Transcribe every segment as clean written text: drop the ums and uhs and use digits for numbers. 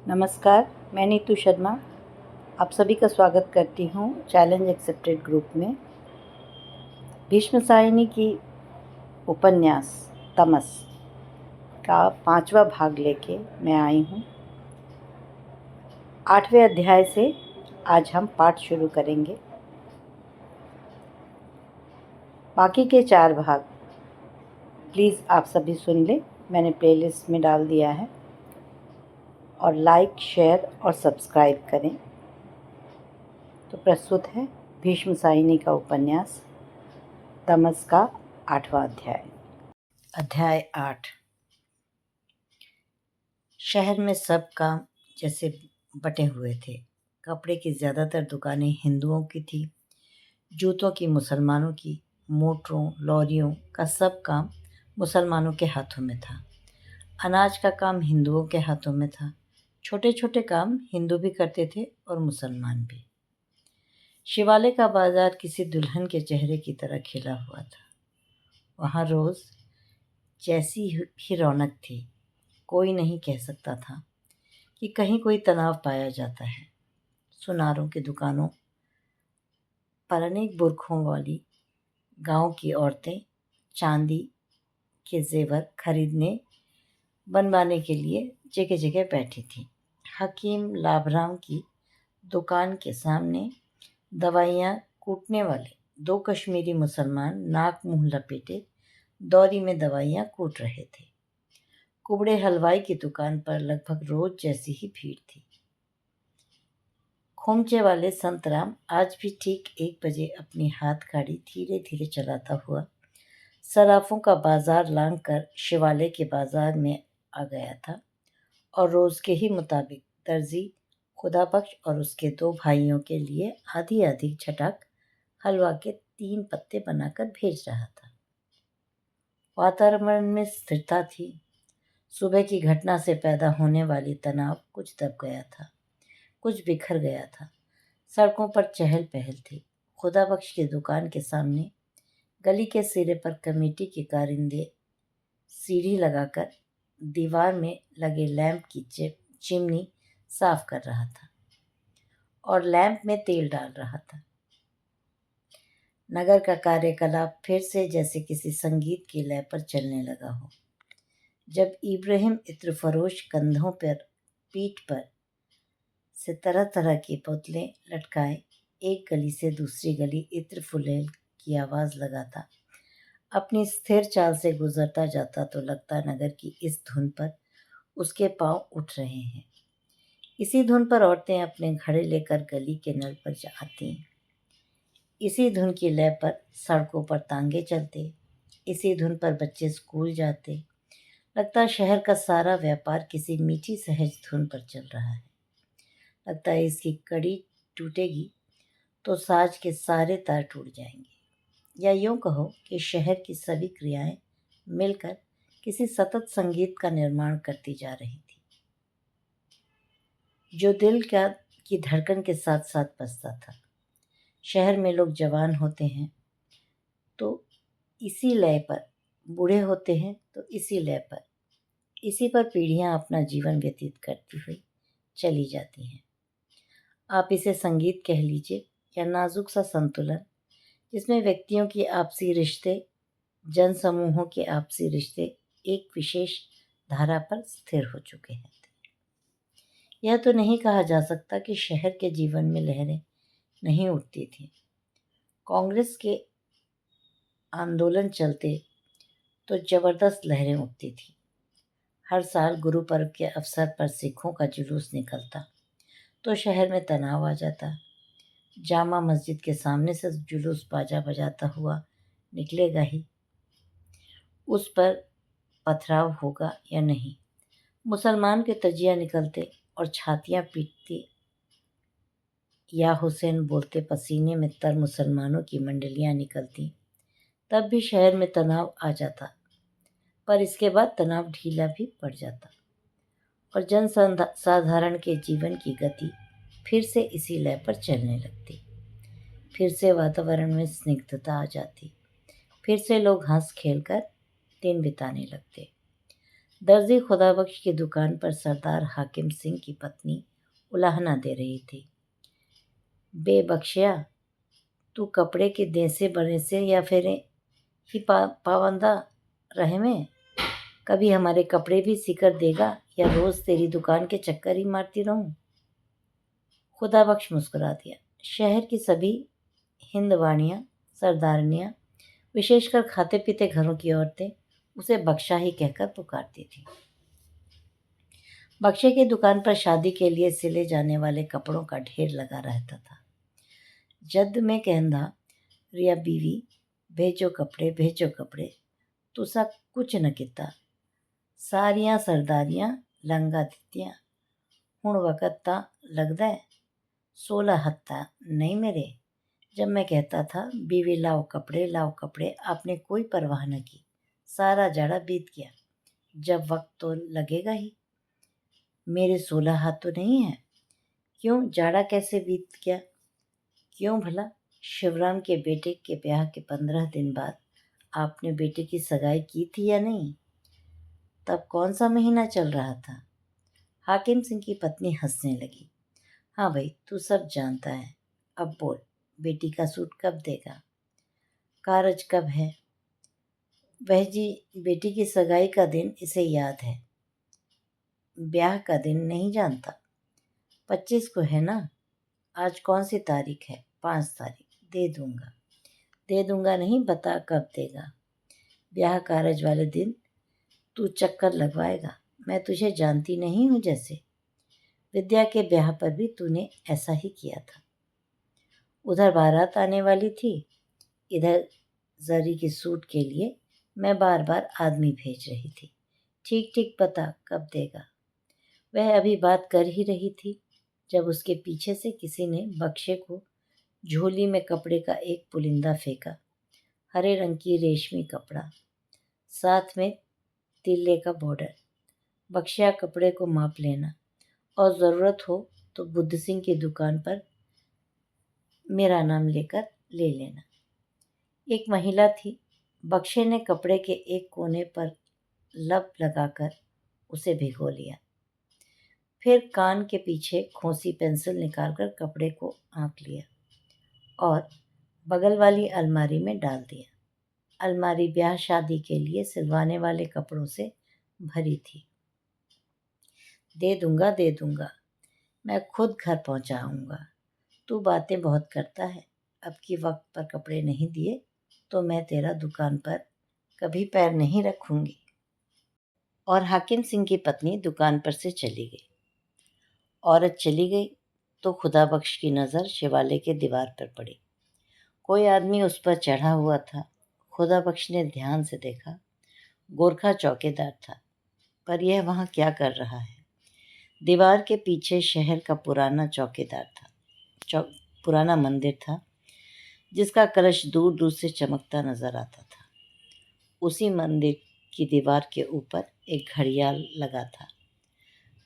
नमस्कार, मैं नीतू शर्मा आप सभी का स्वागत करती हूँ चैलेंज एक्सेप्टेड ग्रुप में। भीष्म साहिनी की उपन्यास तमस का 5वां भाग लेके मैं आई हूँ। 8वें अध्याय से आज हम पाठ शुरू करेंगे। बाकी के 4 भाग प्लीज़ आप सभी सुन लें, मैंने प्लेलिस्ट में डाल दिया है। और लाइक, शेयर और सब्सक्राइब करें। तो प्रस्तुत है भीष्म साहिनी का उपन्यास तमस का 8वां अध्याय। अध्याय 8। शहर में सब काम जैसे बटे हुए थे। कपड़े की ज़्यादातर दुकानें हिंदुओं की थी, जूतों की मुसलमानों की, मोटरों लॉरियों का सब काम मुसलमानों के हाथों में था। अनाज का काम हिंदुओं के हाथों में था। छोटे छोटे काम हिंदू भी करते थे और मुसलमान भी। शिवालय का बाजार किसी दुल्हन के चेहरे की तरह खिला हुआ था। वहाँ रोज़ जैसी ही रौनक थी। कोई नहीं कह सकता था कि कहीं कोई तनाव पाया जाता है। सुनारों की दुकानों पर अनेक बुर्खों वाली गांव की औरतें चांदी के जेवर खरीदने बनवाने के लिए जगह जगह बैठी थी। हकीम लाभराम की दुकान के सामने दवाइयाँ कूटने वाले 2 कश्मीरी मुसलमान नाक मुंह लपेटे दौरी में दवाइयाँ कूट रहे थे। कुबड़े हलवाई की दुकान पर लगभग रोज जैसी ही भीड़ थी। खोमचे वाले संतराम आज भी ठीक 1 बजे अपनी हाथ गाड़ी धीरे धीरे चलाता हुआ सराफों का बाजार लांघ कर शिवालय के बाजार में आ गया था और रोज के ही मुताबिक दर्जी खुदाबख्श और उसके 2 भाइयों के लिए आधी आधी छटाक हलवा के 3 पत्ते बनाकर भेज रहा था। वातावरण में स्थिरता थी। सुबह की घटना से पैदा होने वाली तनाव कुछ दब गया था, कुछ बिखर गया था। सड़कों पर चहल पहल थी। खुदाबख्श की दुकान के सामने गली के सिरे पर कमेटी के कारिंदे सीढ़ी लगाकर दीवार में लगे लैंप की चिमनी साफ कर रहा था और लैंप में तेल डाल रहा था। नगर का कार्यकलाप फिर से जैसे किसी संगीत की लय पर चलने लगा हो। जब इब्राहिम इत्र फरोश कंधों पर पीठ पर से तरह तरह की बोतलें लटकाए एक गली से दूसरी गली इत्र फुलेल की आवाज़ लगाता अपनी स्थिर चाल से गुजरता जाता तो लगता नगर की इस धुन पर उसके पांव उठ रहे हैं। इसी धुन पर औरतें अपने घड़े लेकर गली के नल पर आती। इसी धुन की लय पर सड़कों पर तांगे चलते। इसी धुन पर बच्चे स्कूल जाते। लगता शहर का सारा व्यापार किसी मीठी सहज धुन पर चल रहा है। लगता है इसकी कड़ी टूटेगी तो साज के सारे तार टूट जाएंगे। या यूं कहो कि शहर की सभी क्रियाएं मिलकर किसी सतत संगीत का निर्माण करती जा रही थी, जो दिल की धड़कन के साथ साथ बजता था। शहर में लोग जवान होते हैं तो इसी लय पर, बूढ़े होते हैं तो इसी लय पर, इसी पर पीढ़ियां अपना जीवन व्यतीत करती हुई चली जाती हैं। आप इसे संगीत कह लीजिए या नाजुक सा संतुलन, जिसमें व्यक्तियों की आपसी रिश्ते, जन समूहों के आपसी रिश्ते एक विशेष धारा पर स्थिर हो चुके हैं। यह तो नहीं कहा जा सकता कि शहर के जीवन में लहरें नहीं उठती थीं। कांग्रेस के आंदोलन चलते तो जबरदस्त लहरें उठती थी। हर साल गुरु पर्व के अवसर पर सिखों का जुलूस निकलता तो शहर में तनाव आ जाता। जामा मस्जिद के सामने से जुलूस बाजा बजाता हुआ निकलेगा ही, उस पर पथराव होगा या नहीं। मुसलमान के तजिया निकलते और छातियां पीटती या हुसैन बोलते पसीने में तर मुसलमानोन की मंडलियां निकलती, तब भी शहर में तनाव आ जाता। पर इसके बाद तनाव ढीला भी पड़ जाता और जन साधारण के जीवन की गति फिर से इसी लय पर चलने लगती। फिर से वातावरण में स्निग्धता आ जाती। फिर से लोग हंस खेल कर दिन बिताने लगते। दर्जी खुदाबख्श की दुकान पर सरदार हाकिम सिंह की पत्नी उलाहना दे रही थी। बेबख्शिया, तू कपड़े के देसे बने से या फिर ही पाबंदा रहे में, कभी हमारे कपड़े भी सिकर देगा या रोज तेरी दुकान के चक्कर ही मारती रहूं? खुदाबख्श मुस्कुरा दिया। शहर की सभी हिंदवाणियाँ, सरदारनियाँ, विशेषकर खाते पीते घरों की औरतें उसे बख्शा ही कहकर पुकारती थी। बख्शे की दुकान पर शादी के लिए सिले जाने वाले कपड़ों का ढेर लगा रहता था। जद में कहंदा, रिया बीवी, भेजो कपड़े, तुसा कुछ न किता, सारियां सरदारियां लंगा दित्तियां, हुण वक़्त तां लगदा है 16 हत्ता नहीं मेरे। जब मैं कहता था बीवी लाओ कपड़े, आपने कोई परवाह न की। सारा जाड़ा बीत गया, जब वक्त तो लगेगा ही। मेरे 16 हाथ तो नहीं है। क्यों, जाड़ा कैसे बीत गया? क्यों भला? शिवराम के बेटे के ब्याह के 15 दिन बाद आपने बेटे की सगाई की थी या नहीं? तब कौन सा महीना चल रहा था? हाकिम सिंह की पत्नी हंसने लगी। हाँ भाई, तू सब जानता है। अब बोल, बेटी का सूट कब देगा? कारज कब है? वह जी, बेटी की सगाई का दिन इसे याद है, ब्याह का दिन नहीं जानता। 25 को है ना? आज कौन सी तारीख है? 5 तारीख। दे दूंगा नहीं, बता कब देगा। ब्याह कारज वाले दिन तू चक्कर लगवाएगा। मैं तुझे जानती नहीं हूँ जैसे। विद्या के ब्याह पर भी तूने ऐसा ही किया था। उधर बारात आने वाली थी, इधर जरी के सूट के लिए मैं बार बार आदमी भेज रही थी। ठीक बता कब देगा। वह अभी बात कर ही रही थी जब उसके पीछे से किसी ने बक्से को झोली में कपड़े का एक पुलिंदा फेंका। हरे रंग की रेशमी कपड़ा, साथ में तिल्ले का बॉर्डर। बख्शिया, कपड़े को माप लेना और ज़रूरत हो तो बुद्ध सिंह की दुकान पर मेरा नाम लेकर ले लेना। एक महिला थी। बक्से ने कपड़े के एक कोने पर लब लगाकर उसे भिगो लिया, फिर कान के पीछे खोसी पेंसिल निकालकर कपड़े को आंक लिया और बगल वाली अलमारी में डाल दिया। अलमारी ब्याह शादी के लिए सिलवाने वाले कपड़ों से भरी थी। दे दूंगा, मैं खुद घर पहुंचाऊंगा। तू बातें बहुत करता है। अब की वक्त पर कपड़े नहीं दिए तो मैं तेरा दुकान पर कभी पैर नहीं रखूंगी। और हाकिम सिंह की पत्नी दुकान पर से चली गई। औरत चली गई तो खुदाबख्श की नज़र शिवालय के दीवार पर पड़ी। कोई आदमी उस पर चढ़ा हुआ था। खुदाबख्श ने ध्यान से देखा। गोरखा चौकीदार था, पर यह वहाँ क्या कर रहा है? दीवार के पीछे शहर का पुराना चौकीदार था, पुराना मंदिर था जिसका कलश दूर दूर से चमकता नजर आता था। उसी मंदिर की दीवार के ऊपर एक घड़ियाल लगा था।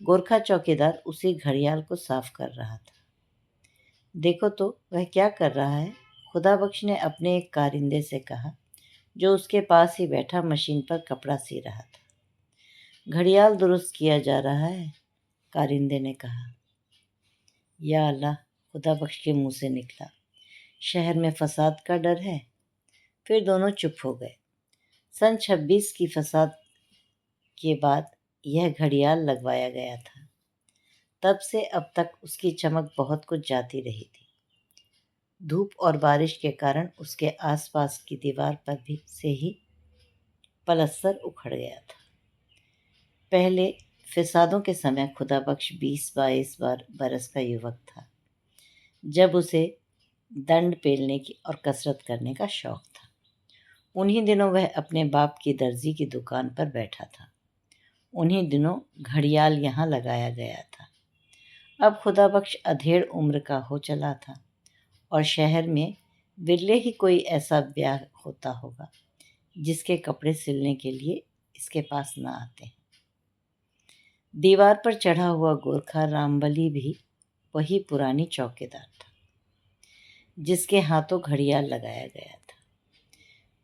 गोरखा चौकीदार उसी घड़ियाल को साफ कर रहा था। देखो तो वह क्या कर रहा है, खुदाबख्श ने अपने एक कारिंदे से कहा, जो उसके पास ही बैठा मशीन पर कपड़ा सी रहा था। घड़ियाल दुरुस्त किया जा रहा है, कारिंदे ने कहा। या अल्लाह, खुदाबख्श के मुंह से निकला। शहर में फसाद का डर है। फिर दोनों चुप हो गए। सन 26 की फसाद के बाद यह घड़ियाल लगवाया गया था। तब से अब तक उसकी चमक बहुत कुछ जाती रही थी। धूप और बारिश के कारण उसके आसपास की दीवार पर भी से ही पलस्तर उखड़ गया था। पहले फिसादों के समय खुदाबख्श 20-22 बरस का युवक था, जब उसे दंड पेलने की और कसरत करने का शौक था। उन्हीं दिनों वह अपने बाप की दर्जी की दुकान पर बैठा था। उन्हीं दिनों घड़ियाल यहाँ लगाया गया था। अब खुदाबख्श अधेड़ उम्र का हो चला था और शहर में विरले ही कोई ऐसा ब्याह होता होगा जिसके कपड़े सिलने के लिए इसके पास न आते। दीवार पर चढ़ा हुआ गोरखा रामबली भी वही पुरानी चौकीदार था जिसके हाथों घड़ियाल लगाया गया था।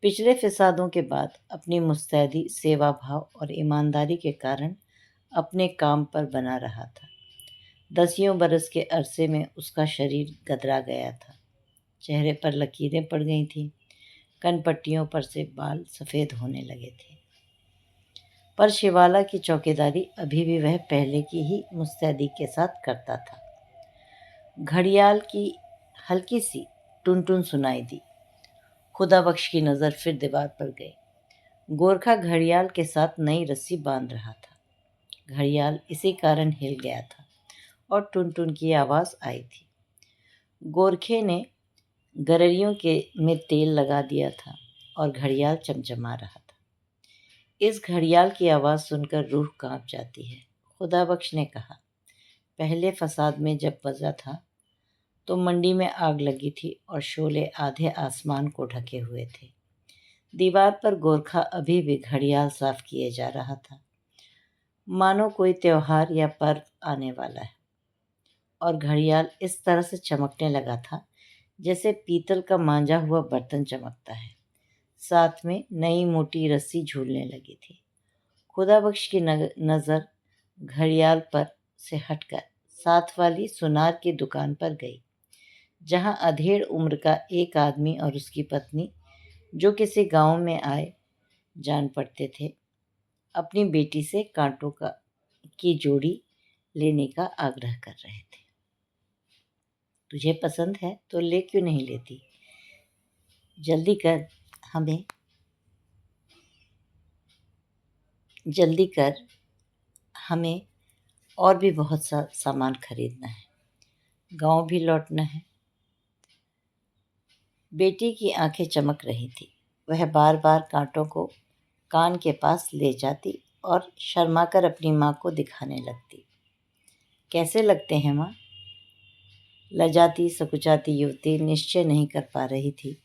पिछले फिसादों के बाद अपनी मुस्तैदी, सेवा भाव और ईमानदारी के कारण अपने काम पर बना रहा था। 10 बरस के अरसे में उसका शरीर गदरा गया था। चेहरे पर लकीरें पड़ गई थीं, कनपट्टियों पर से बाल सफ़ेद होने लगे थे। पर शिवाला की चौकीदारी अभी भी वह पहले की ही मुस्तैदी के साथ करता था। घड़ियाल की हल्की सी टुन-टुन सुनाई दी। खुदा बख्श की नज़र फिर दीवार पर गई। गोरखा घड़ियाल के साथ नई रस्सी बांध रहा था। घड़ियाल इसी कारण हिल गया था और टुन-टुन की आवाज़ आई थी। गोरखे ने गररियों के में तेल लगा दिया था और घड़ियाल चमचमा रहा था। इस घड़ियाल की आवाज़ सुनकर रूह कांप जाती है, खुदा बख्श ने कहा। पहले फसाद में जब बजा था तो मंडी में आग लगी थी और शोले आधे आसमान को ढके हुए थे। दीवार पर गोरखा अभी भी घड़ियाल साफ किए जा रहा था, मानो कोई त्योहार या पर्व आने वाला है। और घड़ियाल इस तरह से चमकने लगा था जैसे पीतल का मांजा हुआ बर्तन चमकता है। साथ में नई मोटी रस्सी झूलने लगी थी। खुदा बख्श की नज़र घड़ियाल पर से हटकर साथ वाली सुनार की दुकान पर गई, जहां अधेड़ उम्र का एक आदमी और उसकी पत्नी, जो किसी गांव में आए जान पड़ते थे, अपनी बेटी से कांटों की जोड़ी लेने का आग्रह कर रहे थे। तुझे पसंद है तो ले क्यों नहीं लेती? जल्दी कर, हमें और भी बहुत सा सामान खरीदना है, गांव भी लौटना है। बेटी की आंखें चमक रही थी। वह बार बार कांटों को कान के पास ले जाती और शर्माकर अपनी माँ को दिखाने लगती। कैसे लगते हैं माँ? लजाती सकुचाती युवती निश्चय नहीं कर पा रही थी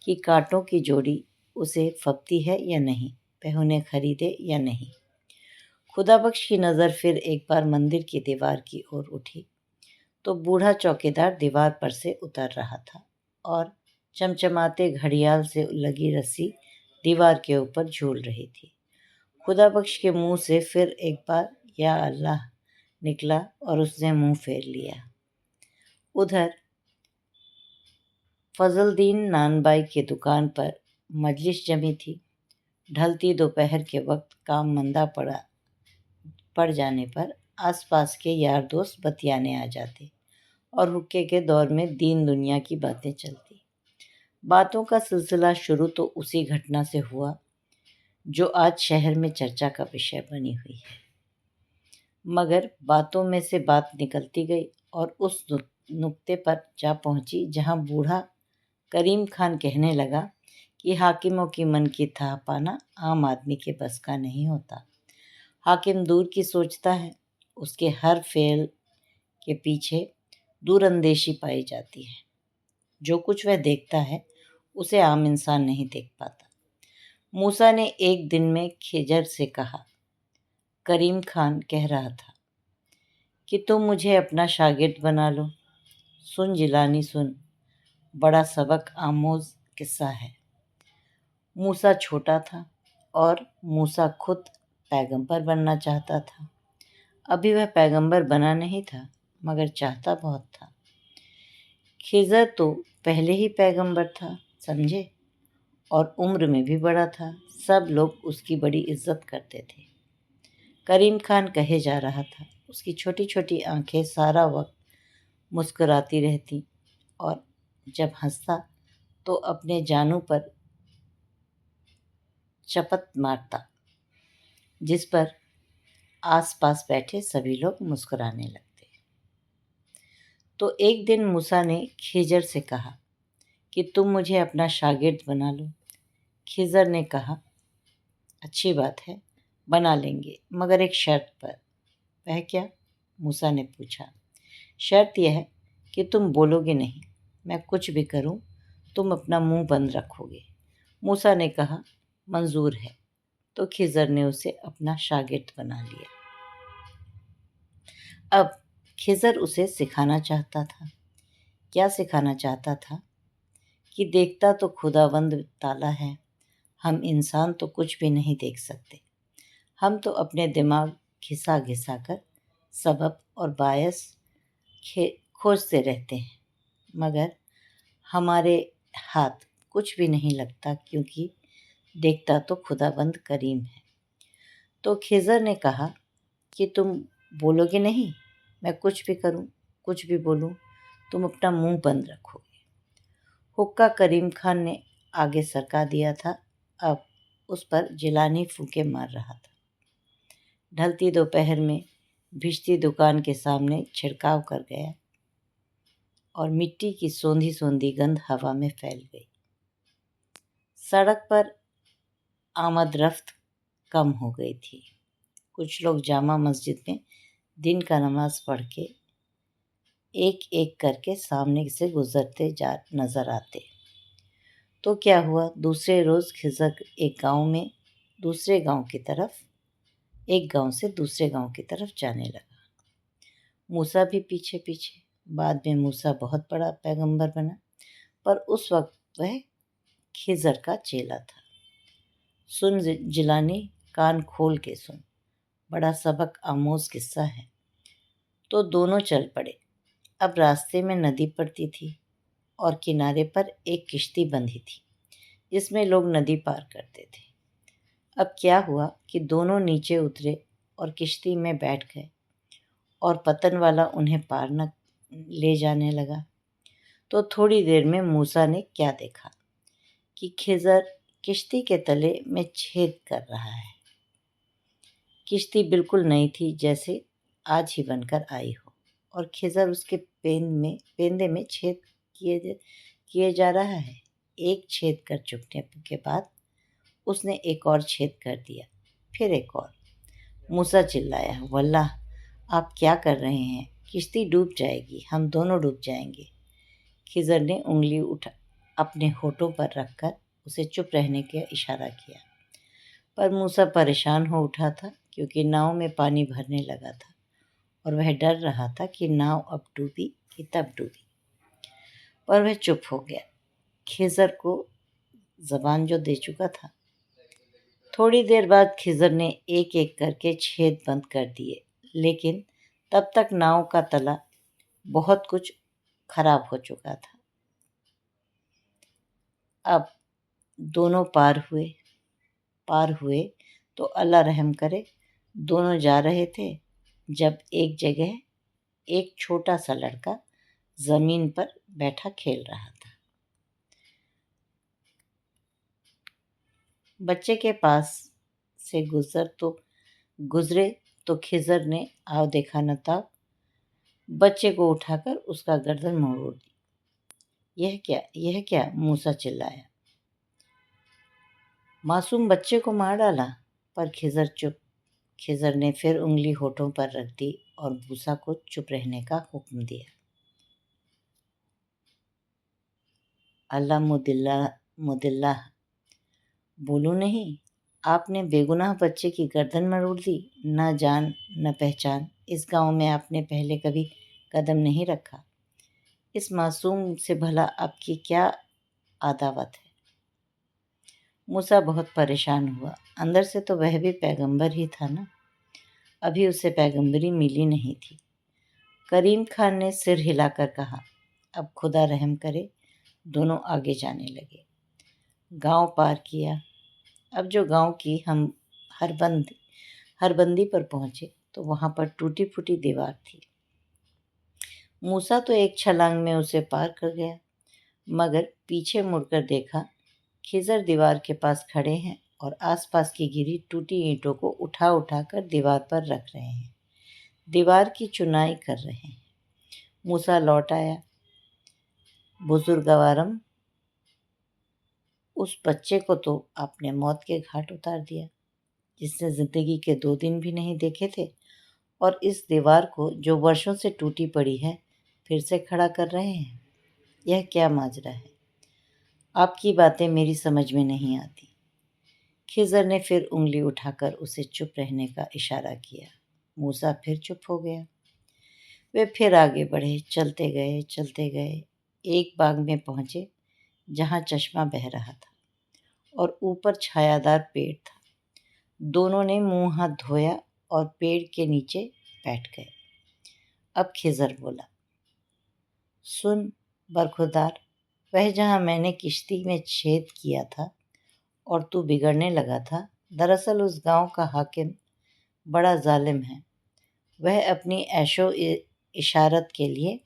कि कांटों की जोड़ी उसे फबती है या नहीं, वह उन्हें खरीदे या नहीं। खुदा बख्श की नज़र फिर एक बार मंदिर की दीवार की ओर उठी तो बूढ़ा चौकीदार दीवार पर से उतर रहा था और चमचमाते घड़ियाल से लगी रस्सी दीवार के ऊपर झूल रही थी। खुदा बख्श के मुंह से फिर एक बार या अल्लाह निकला और उसने मुंह फेर लिया। उधर फजलदीन नानबाई की दुकान पर मजलिस जमी थी। ढलती दोपहर के वक्त काम मंदा पड़ जाने पर आसपास के यार दोस्त बतियाने आ जाते और हुक्के के दौर में दीन दुनिया की बातें चलती। बातों का सिलसिला शुरू तो उसी घटना से हुआ जो आज शहर में चर्चा का विषय बनी हुई है, मगर बातों में से बात निकलती गई और उस नुक्ते पर जा पहुंची जहां बूढ़ा करीम खान कहने लगा कि हाकिमों की मन की थाह पाना आम आदमी के बस का नहीं होता। हाकिम दूर की सोचता है, उसके हर फेल के पीछे दूरअंदेशी पाई जाती है। जो कुछ वह देखता है उसे आम इंसान नहीं देख पाता। मूसा ने एक दिन में खिजर से कहा, करीम खान कह रहा था कि तुम मुझे अपना शागिर्द बना लो। सुन जिलानी सुन, बड़ा सबक आमोज किस्सा है। मूसा छोटा था और मूसा खुद पैगंबर बनना चाहता था। अभी वह पैगंबर बना नहीं था, मगर चाहता बहुत था। खिजर तो पहले ही पैगंबर था, समझे, और उम्र में भी बड़ा था। सब लोग उसकी बड़ी इज्जत करते थे। करीम खान कहे जा रहा था। उसकी छोटी छोटी आंखें सारा वक्त मुस्कुराती रहती और जब हंसता तो अपने जानू पर चपत मारता, जिस पर आसपास बैठे सभी लोग मुस्कुराने लगते। तो एक दिन मूसा ने खिजर से कहा कि तुम मुझे अपना शागिर्द बना लो। खिजर ने कहा, अच्छी बात है, बना लेंगे, मगर एक शर्त पर। वह क्या? मूसा ने पूछा। शर्त यह है कि तुम बोलोगे नहीं, मैं कुछ भी करूं तुम अपना मुंह बंद रखोगे। मूसा ने कहा, मंजूर है। तो खिजर ने उसे अपना शागिर्द बना लिया। अब खिजर उसे सिखाना चाहता था। क्या सिखाना चाहता था? कि देखता तो खुदावंद ताला है, हम इंसान तो कुछ भी नहीं देख सकते। हम तो अपने दिमाग घिसा घिसा कर सबब और बायस खोजते रहते हैं, मगर हमारे हाथ कुछ भी नहीं लगता, क्योंकि देखता तो खुदाबंद करीम है। तो खिज़र ने कहा कि तुम बोलोगे नहीं, मैं कुछ भी करूं, कुछ भी बोलूं, तुम अपना मुंह बंद रखोगे। हुक्का करीम खान ने आगे सरका दिया था। अब उस पर जिलानी फूंके मार रहा था। ढलती दोपहर में भिश्ती दुकान के सामने छिड़काव कर गया और मिट्टी की सोंधी सोंधी गंध हवा में फैल गई। सड़क पर आमद रफ्त कम हो गई थी। कुछ लोग जामा मस्जिद में दिन का नमाज पढ़ के एक एक करके सामने से गुजरते जा नजर आते। तो क्या हुआ, दूसरे रोज़ खिज़र एक गांव से दूसरे गांव की तरफ जाने लगा। मूसा भी पीछे पीछे। बाद में मूसा बहुत बड़ा पैगंबर बना, पर उस वक्त वह खिज़र का चेला था। सुन जिलानी, कान खोल के सुन, बड़ा सबक आमोज किस्सा है। तो दोनों चल पड़े। अब रास्ते में नदी पड़ती थी और किनारे पर एक किश्ती बंधी थी, जिसमें लोग नदी पार करते थे। अब क्या हुआ कि दोनों नीचे उतरे और किश्ती में बैठ गए और पतन वाला उन्हें पार न ले जाने लगा। तो थोड़ी देर में मूसा ने क्या देखा कि खिज़र किश्ती के तले में छेद कर रहा है। किश्ती बिल्कुल नई थी, जैसे आज ही बनकर आई हो, और खिज़र उसके पेंदे में छेद किए जा रहा है। एक छेद कर चुकने के बाद उसने एक और छेद कर दिया, फिर एक और। मूसा चिल्लाया, वल्लाह, आप क्या कर रहे हैं? किश्ती डूब जाएगी, हम दोनों डूब जाएंगे। खिज़र ने उंगली अपने होठों पर रखकर उसे चुप रहने का इशारा किया, पर मूसा परेशान हो उठा था, क्योंकि नाव में पानी भरने लगा था और वह डर रहा था कि नाव अब डूबी कि तब डूबी। पर वह चुप हो गया। खिज़र को ज़बान जो दे चुका था। थोड़ी देर बाद खिज़र ने एक एक करके छेद बंद कर दिए, लेकिन तब तक नाव का तला बहुत कुछ खराब हो चुका था। अब दोनों पार हुए तो अल्लाह रहम करे। दोनों जा रहे थे, जब एक जगह एक छोटा सा लड़का ज़मीन पर बैठा खेल रहा था। बच्चे के पास से गुजरे तो खिज़र ने आव देखा न था, बच्चे को उठाकर उसका गर्दन मोड़ दी। यह क्या? मूसा चिल्लाया। मासूम बच्चे को मार डाला? पर खिज़र चुप। खिज़र ने फिर उंगली होठों पर रख दी और मूसा को चुप रहने का हुक्म दिया। अल्लाह मुदिल्लाह, बोलूं नहीं? आपने बेगुनाह बच्चे की गर्दन मरोड़ दी। न जान न पहचान, इस गांव में आपने पहले कभी कदम नहीं रखा। इस मासूम से भला आपकी क्या अदावत है? मूसा बहुत परेशान हुआ। अंदर से तो वह भी पैगंबर ही था ना, अभी उसे पैगंबरी मिली नहीं थी। करीम खान ने सिर हिलाकर कहा, अब खुदा रहम करे। दोनों आगे जाने लगे। गांव पार किया। अब जो गांव की हम हरबंदी पर पहुंचे तो वहां पर टूटी फूटी दीवार थी। मूसा तो एक छलांग में उसे पार कर गया, मगर पीछे मुड़कर देखा, खिज़र दीवार के पास खड़े हैं और आसपास की गिरी टूटी ईंटों को उठा उठा कर दीवार पर रख रहे हैं, दीवार की चुनाई कर रहे हैं। मूसा लौट आया। बुजुर्गवारम, उस बच्चे को तो आपने मौत के घाट उतार दिया, जिसने ज़िंदगी के 2 दिन भी नहीं देखे थे, और इस दीवार को जो वर्षों से टूटी पड़ी है फिर से खड़ा कर रहे हैं। यह क्या माजरा है? आपकी बातें मेरी समझ में नहीं आती। खिज़र ने फिर उंगली उठाकर उसे चुप रहने का इशारा किया। मूसा फिर चुप हो गया। वे फिर आगे बढ़े, चलते गए। एक बाग में पहुंचे जहां चश्मा बह रहा था और ऊपर छायादार पेड़ था। दोनों ने मुंह हाथ धोया और पेड़ के नीचे बैठ गए। अब खिज़र बोला, सुन बरखुरदार, वह जहाँ मैंने किश्ती में छेद किया था और तू बिगड़ने लगा था, दरअसल उस गांव का हाकिम बड़ा जालिम है। वह अपनी ऐशो इशारत के लिए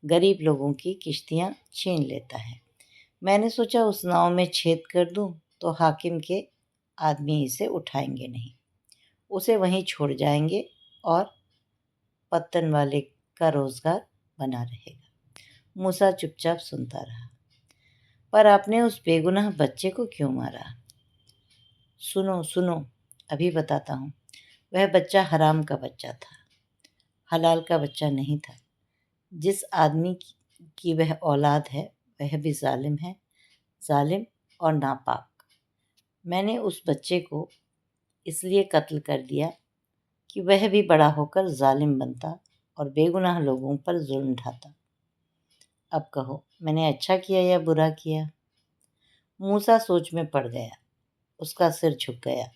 गरीब लोगों की किश्तियाँ छीन लेता है। मैंने सोचा उस नाव में छेद कर दूं तो हाकिम के आदमी इसे उठाएंगे नहीं, उसे वहीं छोड़ जाएंगे और पत्तन वाले का रोजगार बना रहेगा। मूसा चुपचाप सुनता रहा। पर आपने उस बेगुनाह बच्चे को क्यों मारा? सुनो सुनो, अभी बताता हूँ। वह बच्चा हराम का बच्चा था, हलाल का बच्चा नहीं था। जिस आदमी की वह औलाद है वह भी जालिम है, जालिम और नापाक। मैंने उस बच्चे को इसलिए कत्ल कर दिया कि वह भी बड़ा होकर जालिम बनता और बेगुनाह लोगों पर जुल्म ढाता। अब कहो, मैंने अच्छा किया या बुरा किया? मूसा सोच में पड़ गया, उसका सिर झुक गया।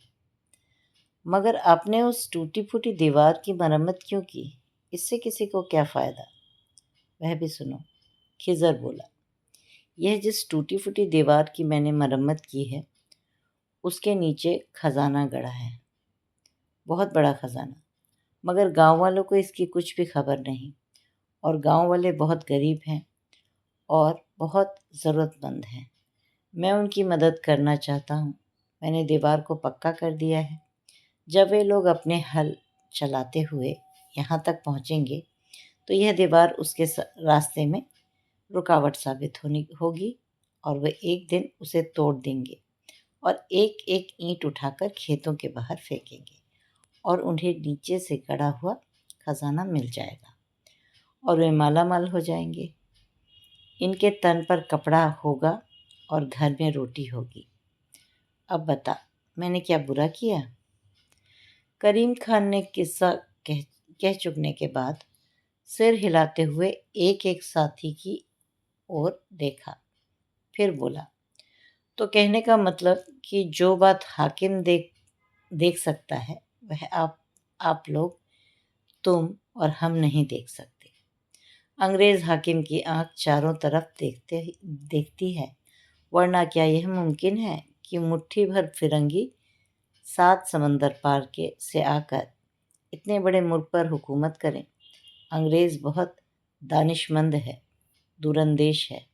मगर आपने उस टूटी फूटी दीवार की मरम्मत क्यों की? इससे किसी को क्या फ़ायदा? वह भी सुनो। खिज़र बोला, यह जिस टूटी फूटी दीवार की मैंने मरम्मत की है उसके नीचे खजाना गड़ा है, बहुत बड़ा खजाना। मगर गांव वालों को इसकी कुछ भी खबर नहीं, और गांव वाले बहुत गरीब हैं और बहुत ज़रूरतमंद हैं। मैं उनकी मदद करना चाहता हूँ। मैंने दीवार को पक्का कर दिया है। जब वे लोग अपने हल चलाते हुए यहाँ तक पहुँचेंगे तो यह दीवार उसके रास्ते में रुकावट साबित होगी और वे एक दिन उसे तोड़ देंगे और एक एक ईंट उठाकर खेतों के बाहर फेंकेंगे और उन्हें नीचे से गड़ा हुआ खजाना मिल जाएगा और वे माला माल हो जाएंगे। इनके तन पर कपड़ा होगा और घर में रोटी होगी। अब बता, मैंने क्या बुरा किया? करीम खान ने किस्सा कह चुकने के बाद सिर हिलाते हुए एक एक साथी की ओर देखा, फिर बोला, तो कहने का मतलब कि जो बात हाकिम देख सकता है वह आप लोग, तुम और हम नहीं देख सकते। अंग्रेज हाकिम की आंख चारों तरफ देखती है, वरना क्या यह मुमकिन है कि मुट्ठी भर फिरंगी 7 समंदर पार से आकर इतने बड़े मुल्क पर हुकूमत करें? अंग्रेज बहुत दानिशमंद है, दूरंदेश है।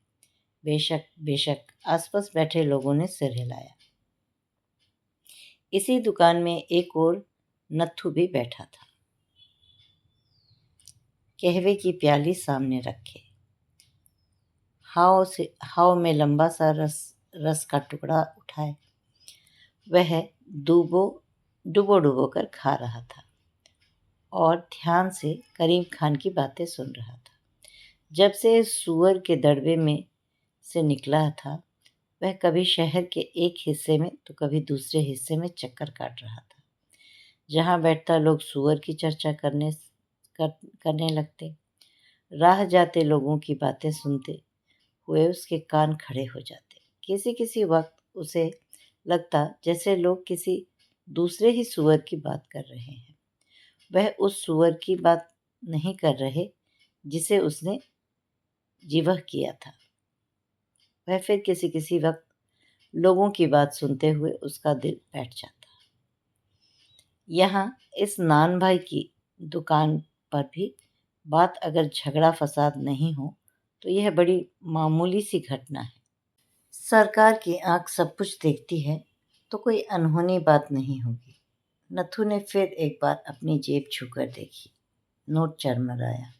बेशक बेशक, आसपास बैठे लोगों ने सिर हिलाया। इसी दुकान में एक और नत्थु भी बैठा था, कहवे की प्याली सामने रखे, हाव में लंबा सा रस का टुकड़ा उठाए। वह डुबो डुबो कर खा रहा था और ध्यान से करीम खान की बातें सुन रहा था। जब से सुअर के दड़बे में से निकला था, वह कभी शहर के एक हिस्से में तो कभी दूसरे हिस्से में चक्कर काट रहा था। जहाँ बैठता लोग सुअर की चर्चा करने लगते। राह जाते लोगों की बातें सुनते हुए उसके कान खड़े हो जाते। किसी किसी वक्त उसे लगता जैसे लोग किसी दूसरे ही सुअर की बात कर रहे हैं। वह उस सुअर की बात नहीं कर रहे जिसे उसने जिवह किया था। वह फिर किसी वक्त लोगों की बात सुनते हुए उसका दिल बैठ जाता। यहाँ इस नान भाई की दुकान पर भी बात अगर झगड़ा फसाद नहीं हो तो यह बड़ी मामूली सी घटना है। सरकार की आंख सब कुछ देखती है तो कोई अनहोनी बात नहीं होगी। नथु ने फिर एक बार अपनी जेब छूकर देखी। नोट चरमराया।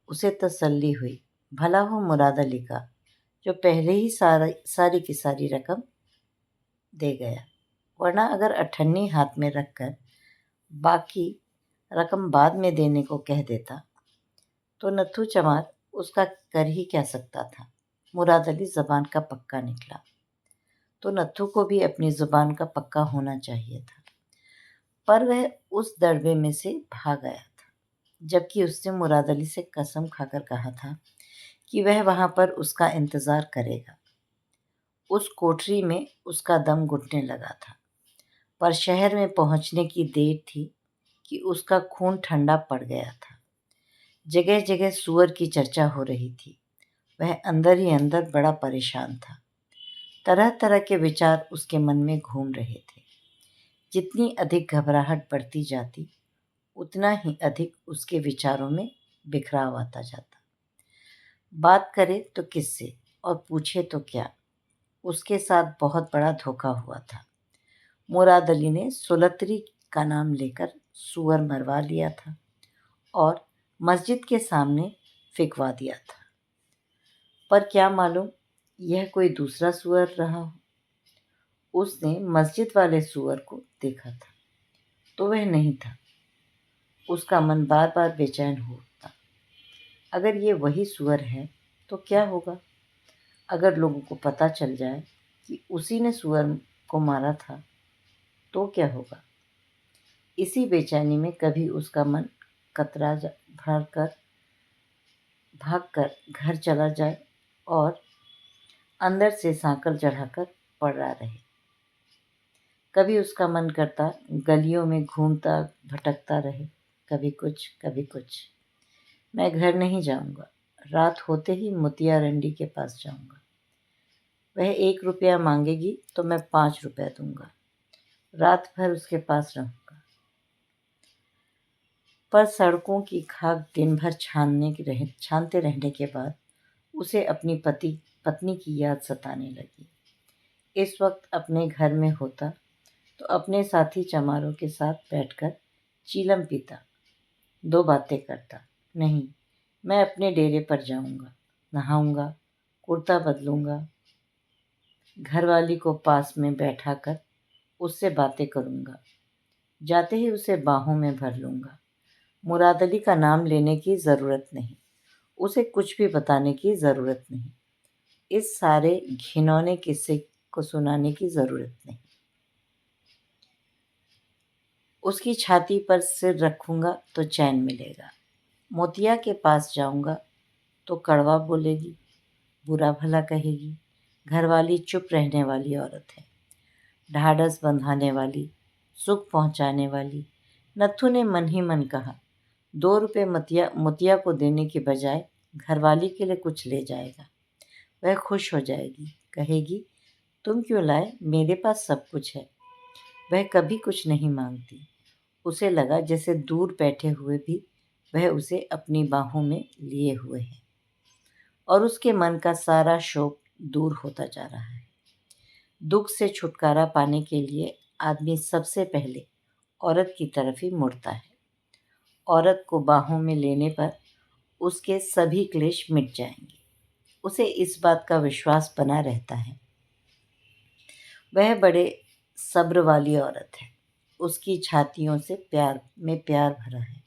उसे तसल्ली हुई। भला हो मुराद अली का, जो पहले ही सारी की सारी रकम दे गया, वरना अगर अठन्नी हाथ में रखकर बाकी रकम बाद में देने को कह देता तो नथु चमार उसका कर ही क्या सकता था। मुराद अली ज़बान का पक्का निकला तो नथु को भी अपनी ज़ुबान का पक्का होना चाहिए था। पर वह उस दड़बे में से भाग गया था, जबकि उसने मुराद अली से कसम खाकर कहा था कि वह वहाँ पर उसका इंतज़ार करेगा। उस कोठरी में उसका दम घुटने लगा था, पर शहर में पहुंचने की देर थी कि उसका खून ठंडा पड़ गया था। जगह जगह सूअर की चर्चा हो रही थी। वह अंदर ही अंदर बड़ा परेशान था। तरह तरह के विचार उसके मन में घूम रहे थे। जितनी अधिक घबराहट बढ़ती जाती, उतना ही अधिक उसके विचारों में बिखराव आता जाता। बात करे तो किससे और पूछे तो क्या, उसके साथ बहुत बड़ा धोखा हुआ था। मुराद अली ने सुलतरी का नाम लेकर सूअर मरवा लिया था और मस्जिद के सामने फिकवा दिया था। पर क्या मालूम यह कोई दूसरा सूअर रहा हो। उसने मस्जिद वाले सूअर को देखा था तो वह नहीं था। उसका मन बार बार बेचैन हो उठता। अगर ये वही सूअर है तो क्या होगा? अगर लोगों को पता चल जाए कि उसी ने सूअर को मारा था तो क्या होगा? इसी बेचैनी में कभी उसका मन कतरा भागकर घर चला जाए और अंदर से सांकल चढ़ाकर पड़ा रहे। कभी उसका मन करता गलियों में घूमता भटकता रहे, कभी कुछ कभी कुछ। मैं घर नहीं जाऊंगा, रात होते ही मुतिया रंडी के पास जाऊंगा। वह 1 रुपया मांगेगी तो मैं 5 रुपया दूंगा। रात भर उसके पास रहूंगा। पर सड़कों की खाक दिन भर छानते रहने के बाद उसे अपनी पत्नी की याद सताने लगी। इस वक्त अपने घर में होता तो अपने साथी चमारों के साथ बैठकर चीलम पीता, 2 बातें करता। नहीं, मैं अपने डेरे पर जाऊंगा, नहाऊंगा, कुर्ता बदलूंगा, घरवाली को पास में बैठाकर उससे बातें करूंगा। जाते ही उसे बाहों में भर लूंगा। मुराद अली का नाम लेने की ज़रूरत नहीं, उसे कुछ भी बताने की ज़रूरत नहीं, इस सारे घिनौने किस्से को सुनाने की ज़रूरत नहीं। उसकी छाती पर सिर रखूंगा तो चैन मिलेगा। मोतिया के पास जाऊंगा तो कड़वा बोलेगी, बुरा भला कहेगी। घरवाली चुप रहने वाली औरत है, ढाढ़स बंधाने वाली, सुख पहुंचाने वाली। नत्थू ने मन ही मन कहा, 2 रुपये मोतिया को देने के बजाय घरवाली के लिए कुछ ले जाएगा। वह खुश हो जाएगी, कहेगी, तुम क्यों लाए, मेरे पास सब कुछ है। वह कभी कुछ नहीं मांगती। उसे लगा जैसे दूर बैठे हुए भी वह उसे अपनी बाहों में लिए हुए है और उसके मन का सारा शोक दूर होता जा रहा है। दुख से छुटकारा पाने के लिए आदमी सबसे पहले औरत की तरफ ही मुड़ता है। औरत को बाहों में लेने पर उसके सभी क्लेश मिट जाएंगे। उसे इस बात का विश्वास बना रहता है। वह बड़े सब्र वाली औरत है। उसकी छातियों से प्यार भरा है।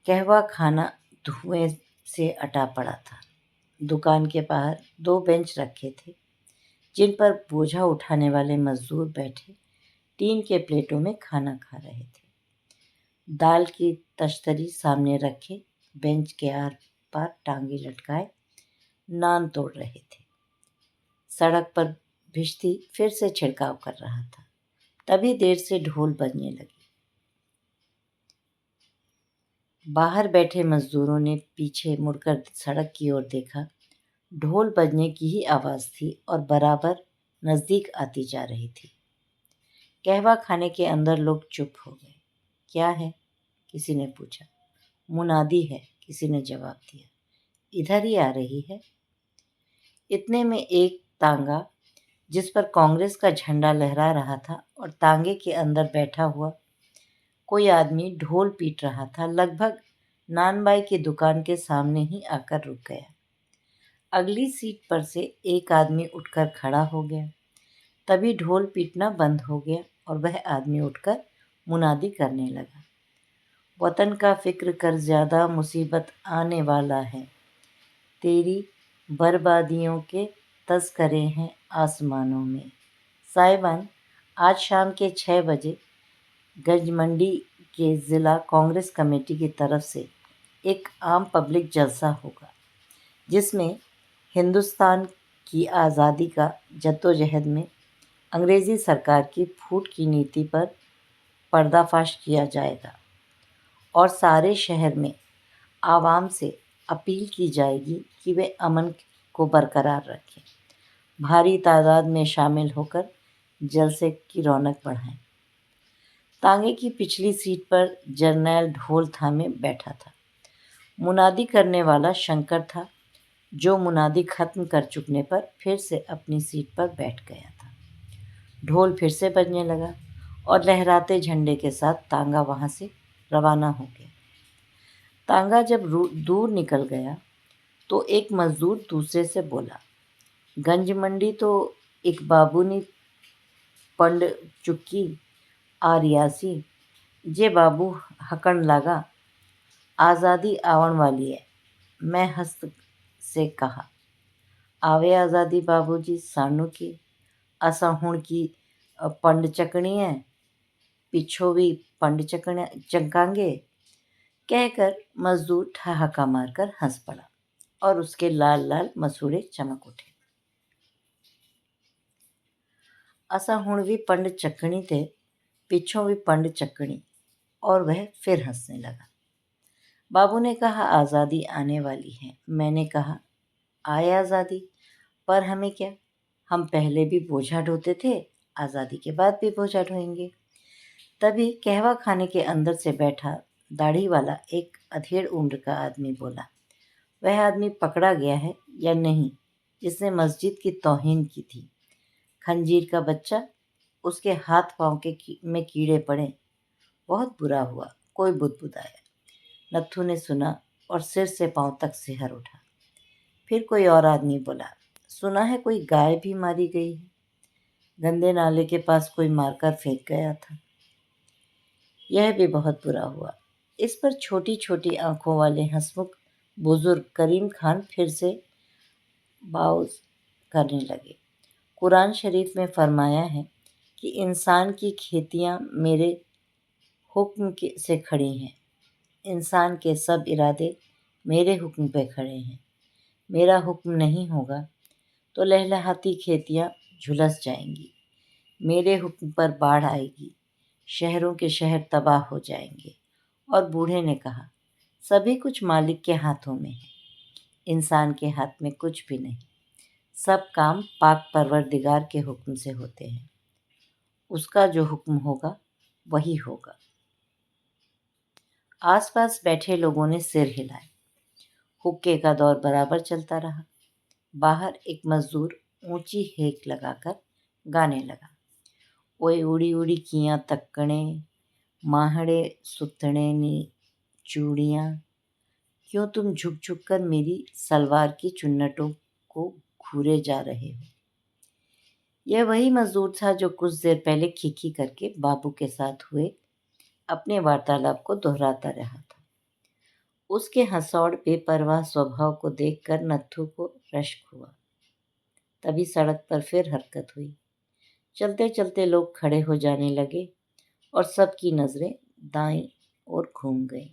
कहवा खाना धुएं से अटा पड़ा था। दुकान के बाहर 2 बेंच रखे थे जिन पर बोझा उठाने वाले मजदूर बैठे टीन के प्लेटों में खाना खा रहे थे। दाल की तश्तरी सामने रखे बेंच के आर पार टांगे लटकाए नान तोड़ रहे थे। सड़क पर भिश्ती फिर से छिड़काव कर रहा था। तभी देर से ढोल बजने लगी। बाहर बैठे मजदूरों ने पीछे मुड़कर सड़क की ओर देखा। ढोल बजने की ही आवाज़ थी और बराबर नज़दीक आती जा रही थी। कहवा खाने के अंदर लोग चुप हो गए। क्या है? किसी ने पूछा। मुनादी है, किसी ने जवाब दिया। इधर ही आ रही है। इतने में एक तांगा जिस पर कांग्रेस का झंडा लहरा रहा था और तांगे के अंदर बैठा हुआ कोई आदमी ढोल पीट रहा था, लगभग नानबाई की दुकान के सामने ही आकर रुक गया। अगली सीट पर से एक आदमी उठकर खड़ा हो गया। तभी ढोल पीटना बंद हो गया और वह आदमी उठकर मुनादी करने लगा। वतन का फिक्र कर ज़्यादा मुसीबत आने वाला है। तेरी बर्बादियों के तज़करे हैं आसमानों में। साहिबान, आज शाम के 6 बजे गंजमंडी के ज़िला कांग्रेस कमेटी की तरफ से एक आम पब्लिक जलसा होगा जिसमें हिंदुस्तान की आज़ादी का जद्दोजहद में अंग्रेज़ी सरकार की फूट की नीति पर पर्दाफाश किया जाएगा और सारे शहर में आवाम से अपील की जाएगी कि वे अमन को बरकरार रखें, भारी तादाद में शामिल होकर जलसे की रौनक बढ़ाएं। तांगे की पिछली सीट पर जर्नैल ढोल थामे बैठा था। मुनादी करने वाला शंकर था, जो मुनादी खत्म कर चुकने पर फिर से अपनी सीट पर बैठ गया था। ढोल फिर से बजने लगा और लहराते झंडे के साथ तांगा वहाँ से रवाना हो गया। तांगा जब दूर निकल गया तो एक मजदूर दूसरे से बोला, गंज मंडी तो एक बाबूनी पंड चुक्की आ रियासी, जे बाबू हकन लगा, आज़ादी आवन वाली है। मैं हस्त से कहा, आवे आज़ादी बाबूजी सानू की, असा हुण की पंड चकनी है, पिछो भी पंड चंकांगे। कहकर मजदूर ठहाका मारकर हंस पड़ा और उसके लाल लाल मसूड़े चमक उठे। असा हुण भी पंड चकनी थे, पिछों भी पंड चकनी, और वह फिर हंसने लगा। बाबू ने कहा, आज़ादी आने वाली है। मैंने कहा, आए आज़ादी, पर हमें क्या, हम पहले भी बोझा ढोते थे, आज़ादी के बाद भी बोझा ढोएंगे। तभी कहवा खाने के अंदर से बैठा दाढ़ी वाला एक अधेड़ उम्र का आदमी बोला, वह आदमी पकड़ा गया है या नहीं जिसने मस्जिद की तौहीन की थी? खंजीर का बच्चा, उसके हाथ पाँव में कीड़े पड़े, बहुत बुरा हुआ। कोई बुदबुदाया। नत्थू ने सुना और सिर से पाँव तक सिहर उठा। फिर कोई और आदमी बोला, सुना है कोई गाय भी मारी गई है, गंदे नाले के पास कोई मारकर फेंक गया था। यह भी बहुत बुरा हुआ। इस पर छोटी छोटी आंखों वाले हंसमुख बुजुर्ग करीम खान फिर से बाउज करने लगे। कुरान शरीफ में फरमाया है कि इंसान की खेतियां मेरे हुक्म से खड़ी हैं। इंसान के सब इरादे मेरे हुक्म पे खड़े हैं। मेरा हुक्म नहीं होगा तो लहलहाती खेतियां झुलस जाएंगी। मेरे हुक्म पर बाढ़ आएगी, शहरों के शहर तबाह हो जाएंगे। और बूढ़े ने कहा, सभी कुछ मालिक के हाथों में है, इंसान के हाथ में कुछ भी नहीं। सब काम पाक परवरदिगार के हुक्म से होते हैं। उसका जो हुक्म होगा वही होगा। आसपास बैठे लोगों ने सिर हिलाए। हुक्के का दौर बराबर चलता रहा। बाहर एक मजदूर ऊंची हेक लगाकर गाने लगा, ओए उड़ी उड़ी कियां तक्कणे, माहड़े सुथणे नी चूड़ियाँ, क्यों तुम झुक झुक कर मेरी सलवार की चुन्नटों को घूरे जा रहे हो। यह वही मजदूर था जो कुछ देर पहले खीखी करके बाबू के साथ हुए अपने वार्तालाप को दोहराता रहा था। उसके हंसौड़ बेपरवाह स्वभाव को देखकर नत्थू को रश्क हुआ। तभी सड़क पर फिर हरकत हुई। चलते चलते लोग खड़े हो जाने लगे और सबकी नजरें दाईं ओर घूम गईं,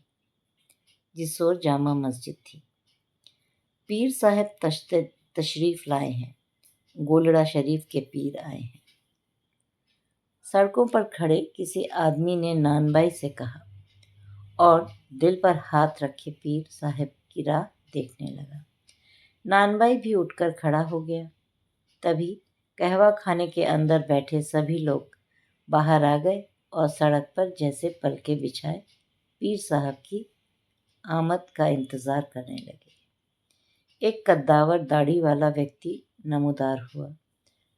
जिस ओर जामा मस्जिद थी। पीर साहब तशरीफ लाए हैं। गोलड़ा शरीफ के पीर आए हैं। सड़कों पर खड़े किसी आदमी ने नानबाई से कहा और दिल पर हाथ रखे पीर साहब की राह देखने लगा। नानबाई भी उठकर खड़ा हो गया। तभी कहवा खाने के अंदर बैठे सभी लोग बाहर आ गए और सड़क पर जैसे पलके बिछाए पीर साहब की आमद का इंतज़ार करने लगे। एक कद्दावर दाढ़ी वाला व्यक्ति नमूदार हुआ।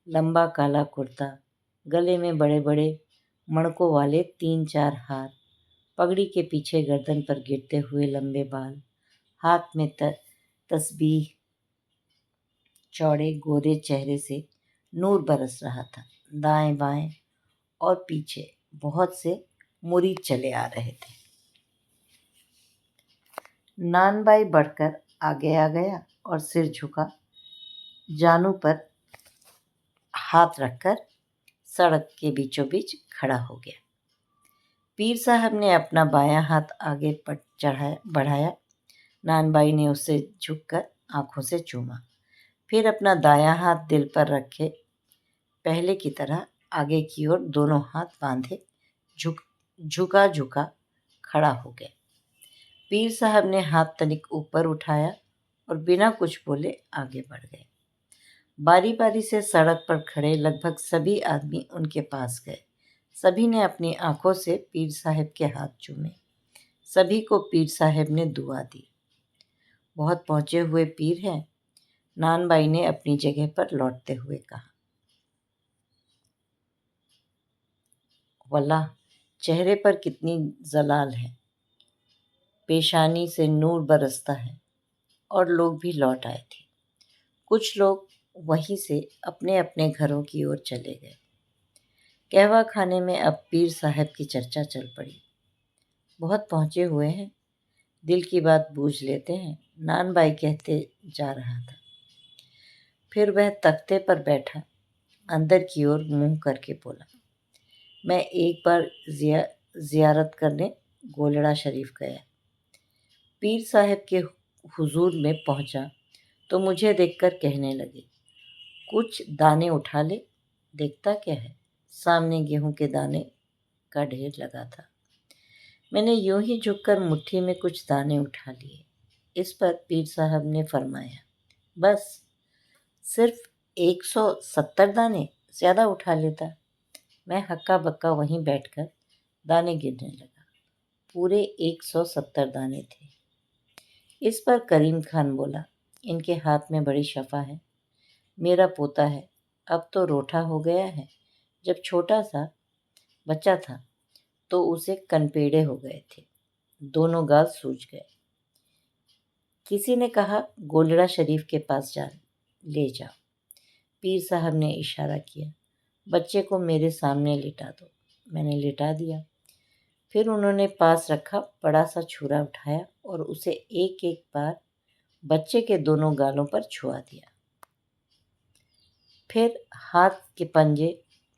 लंबा काला कुर्ता, गले में बड़े बड़े मणकों वाले 3-4 हार, पगड़ी के पीछे गर्दन पर गिरते हुए लंबे बाल, हाथ में तस्बीह, चौड़े गोरे चेहरे से नूर बरस रहा था। दाएं बाएं और पीछे बहुत से मुरीद चले आ रहे थे। नानबाई बढ़कर आगे आ गया और सिर झुका, जानू पर हाथ रखकर सड़क के बीचों बीच खड़ा हो गया। पीर साहब ने अपना बायां हाथ आगे बढ़ाया। नानबाई ने उसे झुककर आंखों से चूमा। फिर अपना दायां हाथ दिल पर रखे पहले की तरह आगे की ओर दोनों हाथ बांधे झुका झुका खड़ा हो गए। पीर साहब ने हाथ तनिक ऊपर उठाया और बिना कुछ बोले आगे बढ़ गए। बारी बारी से सड़क पर खड़े लगभग सभी आदमी उनके पास गए। सभी ने अपनी आंखों से पीर साहब के हाथ चूमे। सभी को पीर साहब ने दुआ दी। बहुत पहुंचे हुए पीर हैं, नानबाई ने अपनी जगह पर लौटते हुए कहा। वल्लाह, चेहरे पर कितनी जलाल है, पेशानी से नूर बरसता है। और लोग भी लौट आए थे। कुछ लोग वहीं से अपने अपने घरों की ओर चले गए। कहवा खाने में अब पीर साहब की चर्चा चल पड़ी। बहुत पहुंचे हुए हैं, दिल की बात बूझ लेते हैं, नानबाई कहते जा रहा था। फिर वह तख्ते पर बैठा अंदर की ओर मुंह करके बोला, मैं एक बार जियारत करने गोलड़ा शरीफ गया। पीर साहब के हुजूर में पहुंचा तो मुझे देखकर कहने लगे, कुछ दाने उठा ले। देखता क्या है, सामने गेहूं के दाने का ढेर लगा था। मैंने यूं ही झुककर मुट्ठी में कुछ दाने उठा लिए। इस पर पीर साहब ने फरमाया, बस सिर्फ 170 दाने, ज़्यादा उठा लेता। मैं हक्का बक्का वहीं बैठकर दाने गिनने लगा। पूरे 170 दाने थे। इस पर करीम खान बोला, इनके हाथ में बड़ी शफा है। मेरा पोता है, अब तो रोठा हो गया है। जब छोटा सा बच्चा था तो उसे कनपेड़े हो गए थे, दोनों गाल सूज गए। किसी ने कहा, गोलड़ा शरीफ के पास जा ले जाओ। पीर साहब ने इशारा किया, बच्चे को मेरे सामने लिटा दो। मैंने लिटा दिया। फिर उन्होंने पास रखा बड़ा सा छुरा उठाया और उसे एक एक बार बच्चे के दोनों गालों पर छुआ दिया। फिर हाथ के पंजे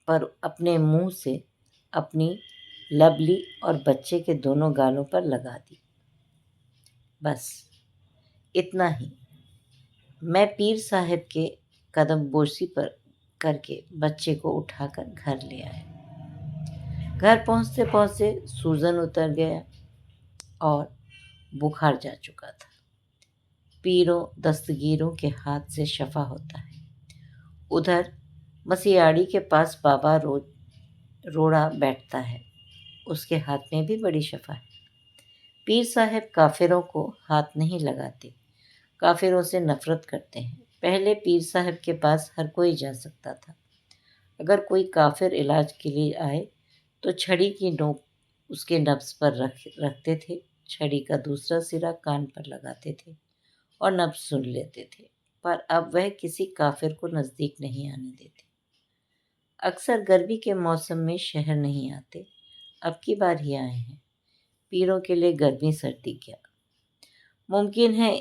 पर अपने मुंह से अपनी लबली और बच्चे के दोनों गालों पर लगा दी। बस इतना ही। मैं पीर साहब के कदम बोसी पर करके बच्चे को उठाकर घर ले आया। घर पहुंचते पहुंचते सूजन उतर गया और बुखार जा चुका था। पीरों दस्तगीरों के हाथ से शफा होता है। उधर मसियाड़ी के पास बाबा रोड़ा बैठता है, उसके हाथ में भी बड़ी शफा है। पीर साहब काफिरों को हाथ नहीं लगाते, काफिरों से नफरत करते हैं। पहले पीर साहब के पास हर कोई जा सकता था। अगर कोई काफिर इलाज के लिए आए तो छड़ी की नोक उसके नब्ज पर रखते थे, छड़ी का दूसरा सिरा कान पर लगाते थे और नब्ज सुन लेते थे। पर अब वह किसी काफिर को नज़दीक नहीं आने देते। अक्सर गर्मी के मौसम में शहर नहीं आते, अब की बार ही आए हैं। पीरों के लिए गर्मी सर्दी क्या, मुमकिन है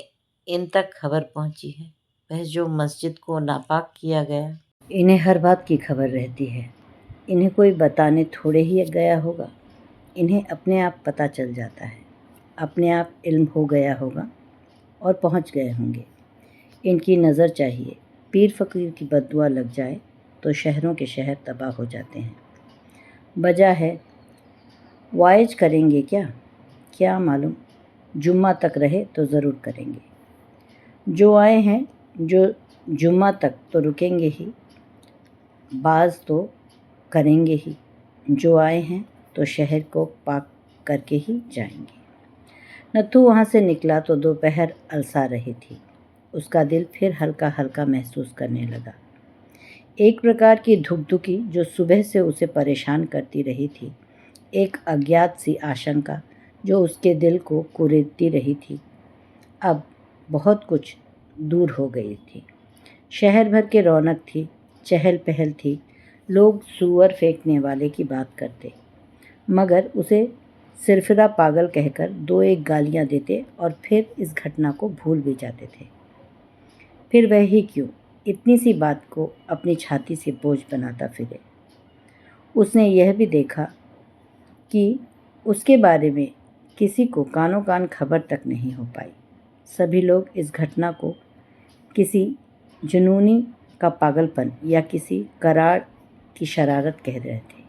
इन तक खबर पहुंची है। वह जो मस्जिद को नापाक किया गया, इन्हें हर बात की खबर रहती है। इन्हें कोई बताने थोड़े ही गया होगा, इन्हें अपने आप पता चल जाता है। अपने आप इल्म हो गया होगा और पहुंच गए होंगे। इनकी नज़र चाहिए, पीर फ़कीर की बद्दुआ लग जाए तो शहरों के शहर तबाह हो जाते हैं। वजह है, वाइज करेंगे क्या मालूम, जुम्मा तक रहे तो ज़रूर करेंगे। जो आए हैं जो जुम्मा तक तो रुकेंगे ही, बाज तो करेंगे ही। जो आए हैं तो शहर को पाक करके ही जाएंगे। नत्थू वहाँ से निकला तो दोपहर अलसा रही थी। उसका दिल फिर हल्का हल्का महसूस करने लगा। एक प्रकार की धुकधुकी जो सुबह से उसे परेशान करती रही थी, एक अज्ञात सी आशंका जो उसके दिल को कुरेदती रही थी, अब बहुत कुछ दूर हो गई थी। शहर भर के रौनक थी, चहल पहल थी, लोग सूअर फेंकने वाले की बात करते, मगर उसे सिरफिरा पागल कहकर दो एक गालियां देते और फिर इस घटना को भूल भी जाते थे। फिर वह ही क्यों इतनी सी बात को अपनी छाती से बोझ बनाता फिरे। उसने यह भी देखा कि उसके बारे में किसी को कानों कान खबर तक नहीं हो पाई। सभी लोग इस घटना को किसी जुनूनी का पागलपन या किसी करार की शरारत कह रहे थे।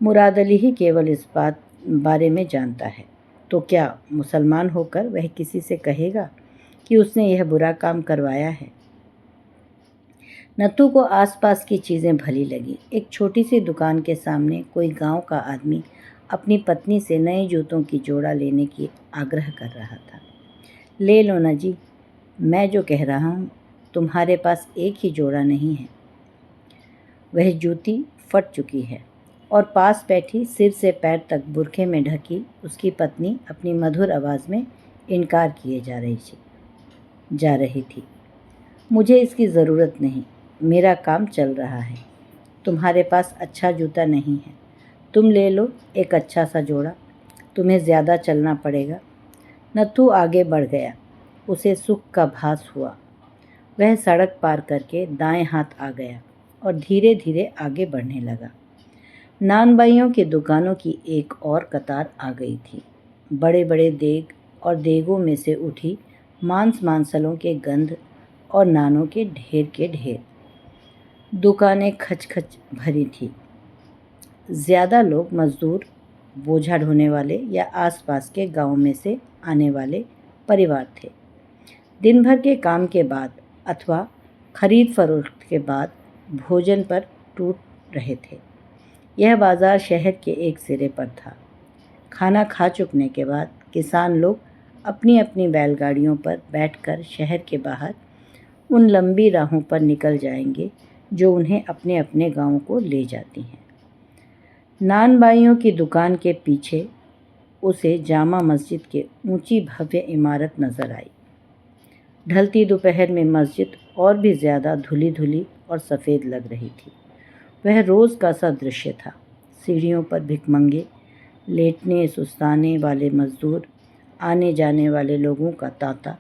मुराद अली ही केवल इस बारे में जानता है, तो क्या मुसलमान होकर वह किसी से कहेगा कि उसने यह बुरा काम करवाया है? नत्थू को आसपास की चीज़ें भली लगी। एक छोटी सी दुकान के सामने कोई गांव का आदमी अपनी पत्नी से नए जूतों की जोड़ा लेने की आग्रह कर रहा था। ले लो ना जी, मैं जो कह रहा हूँ, तुम्हारे पास एक ही जोड़ा नहीं है। वह जूती फट चुकी है और पास बैठी सिर से पैर तक बुरखे में ढकी उसकी पत्नी अपनी मधुर आवाज़ में इनकार किए जा रही थी। मुझे इसकी ज़रूरत नहीं, मेरा काम चल रहा है। तुम्हारे पास अच्छा जूता नहीं है, तुम ले लो एक अच्छा सा जोड़ा, तुम्हें ज़्यादा चलना पड़ेगा। नत्थू आगे बढ़ गया। उसे सुख का भास हुआ। वह सड़क पार करके दाएं हाथ आ गया और धीरे धीरे आगे बढ़ने लगा। नानबाइयों की दुकानों की एक और कतार आ गई थी। बड़े बड़े देग और देगों में से उठी मांसलों के गंध और नानों के ढेर। दुकानें खच भरी थी। ज़्यादा लोग मजदूर, बोझा ढोने वाले या आसपास के गांव में से आने वाले परिवार थे। दिन भर के काम के बाद अथवा खरीद फरोख्त के बाद भोजन पर टूट रहे थे। यह बाज़ार शहर के एक सिरे पर था। खाना खा चुकने के बाद किसान लोग अपनी अपनी बैलगाड़ियों पर बैठकर शहर के बाहर उन लंबी राहों पर निकल जाएंगे जो उन्हें अपने अपने गांवों को ले जाती हैं। नानबाइयों की दुकान के पीछे उसे जामा मस्जिद की ऊंची भव्य इमारत नजर आई। ढलती दोपहर में मस्जिद और भी ज़्यादा धुली और सफ़ेद लग रही थी। वह रोज़ का सा दृश्य था। सीढ़ियों पर भिखमंगे, लेटने सुस्ताने वाले मजदूर, आने जाने वाले लोगों का तांता।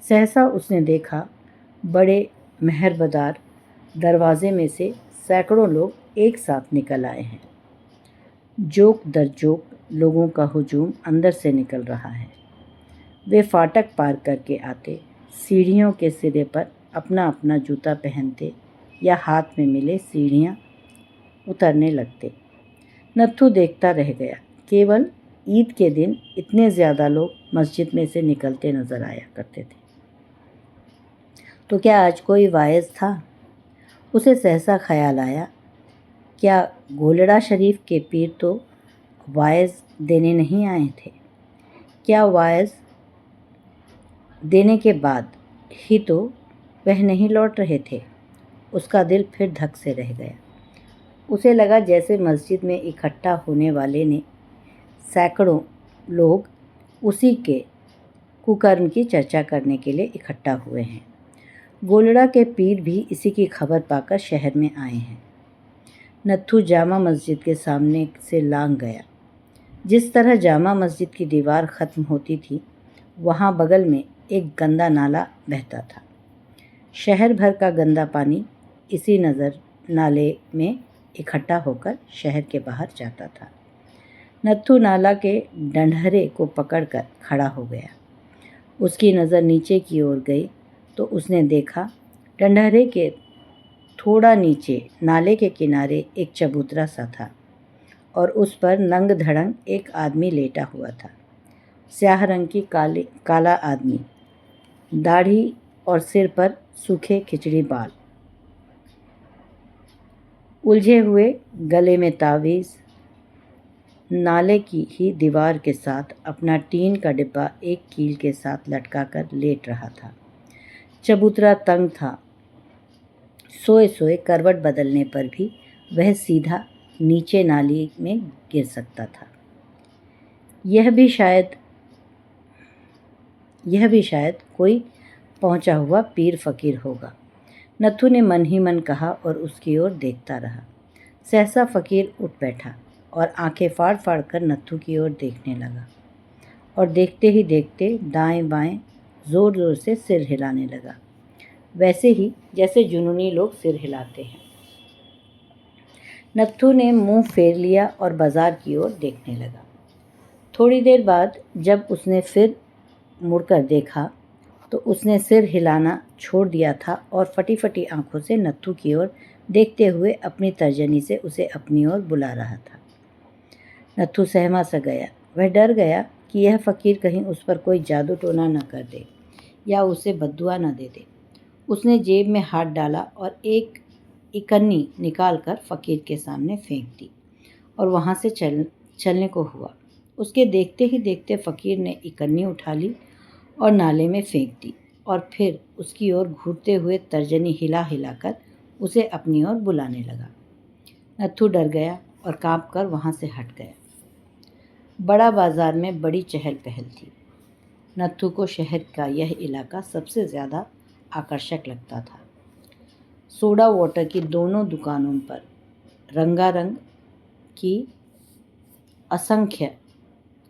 सहसा उसने देखा, बड़े मेहरबदार दरवाजे में से सैकड़ों लोग एक साथ निकल आए हैं। जोक दर जोक लोगों का हुजूम अंदर से निकल रहा है। वे फाटक पार करके आते, सीढ़ियों के सिरे पर अपना अपना जूता पहनते या हाथ में मिले सीढ़ियाँ उतरने लगते। नत्थू देखता रह गया। केवल ईद के दिन इतने ज़्यादा लोग मस्जिद में से निकलते नजर आया करते थे। तो क्या आज कोई वाइज़ था? उसे सहसा ख्याल आया, क्या गोलड़ा शरीफ के पीर तो वाइज़ देने नहीं आए थे? क्या वाइज़ देने के बाद ही तो वह नहीं लौट रहे थे? उसका दिल फिर धक से रह गया। उसे लगा जैसे मस्जिद में इकट्ठा होने वाले ने सैकड़ों लोग उसी के कुकर्म की चर्चा करने के लिए इकट्ठा हुए हैं। गोलड़ा के पीर भी इसी की खबर पाकर शहर में आए हैं। नत्थू जामा मस्जिद के सामने से लांघ गया। जिस तरह जामा मस्जिद की दीवार ख़त्म होती थी, वहाँ बगल में एक गंदा नाला बहता था। शहर भर का गंदा पानी इसी नाले में इकट्ठा होकर शहर के बाहर जाता था। नत्थू नाला के डंडहरे को पकड़कर खड़ा हो गया। उसकी नज़र नीचे की ओर गई तो उसने देखा, डंडहरे के थोड़ा नीचे नाले के किनारे एक चबूतरा सा था और उस पर नंग धड़ंग एक आदमी लेटा हुआ था। स्याह रंग की काला आदमी, दाढ़ी और सिर पर सूखे खिचड़ी बाल, उलझे हुए गले में तावीज़, नाले की ही दीवार के साथ अपना टीन का डिब्बा एक कील के साथ लटकाकर लेट रहा था। चबूतरा तंग था। सोए सोए करवट बदलने पर भी वह सीधा नीचे नाली में गिर सकता था। यह भी शायद कोई पहुंचा हुआ पीर फकीर होगा। नत्थू ने मन ही मन कहा और उसकी ओर देखता रहा। सहसा फकीर उठ बैठा और आंखें फाड़ फाड़ कर नत्थू की ओर देखने लगा और देखते ही देखते दाएं बाएं ज़ोर ज़ोर से सिर हिलाने लगा, वैसे ही जैसे जुनूनी लोग सिर हिलाते हैं। नत्थू ने मुंह फेर लिया और बाजार की ओर देखने लगा। थोड़ी देर बाद जब उसने फिर मुड़कर देखा तो उसने सिर हिलाना छोड़ दिया था और फटी फटी आंखों से नत्थू की ओर देखते हुए अपनी तर्जनी से उसे अपनी ओर बुला रहा था। नत्थू सहमा सा गया। वह डर गया कि यह फ़कीर कहीं उस पर कोई जादू टोना न कर दे या उसे बद्दुआ न दे दे। उसने जेब में हाथ डाला और एक इकन्नी निकाल कर फ़कीर के सामने फेंक दी और वहाँ से चलने को हुआ। उसके देखते ही देखते फ़कीर ने इकन्नी उठा ली और नाले में फेंक दी और फिर उसकी ओर घूरते हुए तर्जनी हिला हिलाकर उसे अपनी ओर बुलाने लगा। नत्थू डर गया और काँप कर वहाँ से हट गया। बड़ा बाजार में बड़ी चहल पहल थी। नत्थू को शहर का यह इलाका सबसे ज़्यादा आकर्षक लगता था। सोडा वाटर की दोनों दुकानों पर रंगारंग की असंख्य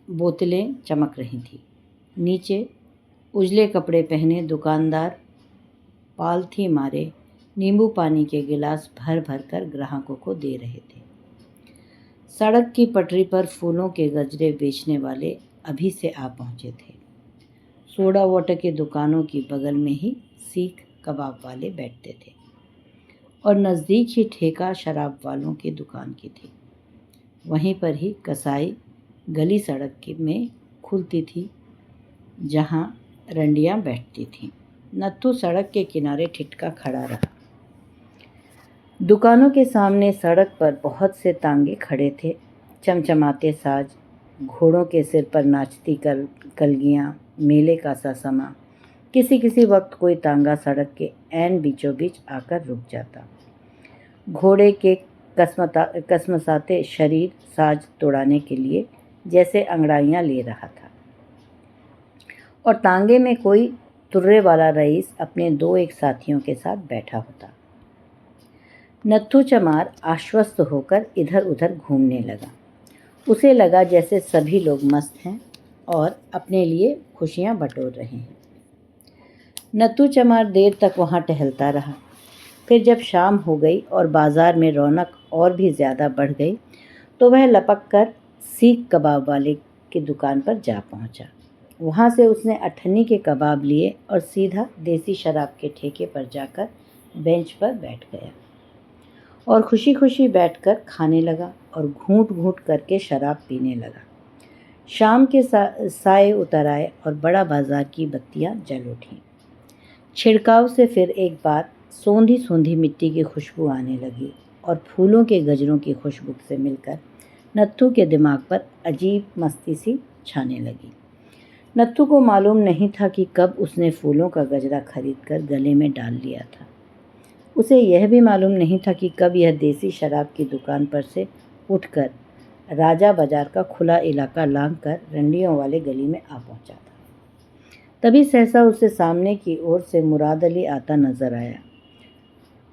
बोतलें चमक रही थीं। नीचे उजले कपड़े पहने दुकानदार पालथी मारे नींबू पानी के गिलास भर भर कर ग्राहकों को दे रहे थे। सड़क की पटरी पर फूलों के गजरे बेचने वाले अभी से आ पहुँचे थे। सोडा वाटर की दुकानों की बगल में ही सीख कबाब वाले बैठते थे और नज़दीक ही ठेका शराब वालों की दुकान की थी। वहीं पर ही कसाई गली सड़क में खुलती थी जहाँ रंडियाँ बैठती थीं। नत्थू सड़क के किनारे ठिठका खड़ा रहा। दुकानों के सामने सड़क पर बहुत से तांगे खड़े थे। चमचमाते साज, घोड़ों के सिर पर नाचती कलगियाँ, मेले का सा समा। किसी किसी वक्त कोई तांगा सड़क के ऐन बीचों बीच आकर रुक जाता। घोड़े के कसमसाते शरीर साज तोड़ाने के लिए जैसे अंगड़ाइयाँ ले रहा था और तांगे में कोई तुर्रे वाला रईस अपने दो एक साथियों के साथ बैठा होता। नत्थू चमार आश्वस्त होकर इधर उधर घूमने लगा। उसे लगा जैसे सभी लोग मस्त हैं और अपने लिए खुशियाँ बटोर रहे हैं। नत्थू चमार देर तक वहाँ टहलता रहा। फिर जब शाम हो गई और बाज़ार में रौनक और भी ज़्यादा बढ़ गई तो वह लपक कर सीख कबाब वाले की दुकान पर जा पहुँचा। वहाँ से उसने अठन्नी के कबाब लिए और सीधा देसी शराब के ठेके पर जाकर बेंच पर बैठ गया और खुशी खुशी बैठकर खाने लगा और घूंट घूंट करके शराब पीने लगा। शाम के साए उतर आए और बड़ा बाजार की बत्तियां जल उठीं। छिड़काव से फिर एक बार सोंधी सोंधी मिट्टी की खुशबू आने लगी और फूलों के गजरों की खुशबू से मिलकर नत्थू के दिमाग पर अजीब मस्ती सी छाने लगी। नत्थू को मालूम नहीं था कि कब उसने फूलों का गजरा खरीदकर गले में डाल लिया था। उसे यह भी मालूम नहीं था कि कब यह देसी शराब की दुकान पर से उठकर राजा बाजार का खुला इलाका लांघ कर रंडियों वाले गली में आ पहुंचा था। तभी सहसा उसे सामने की ओर से मुराद अली आता नजर आया।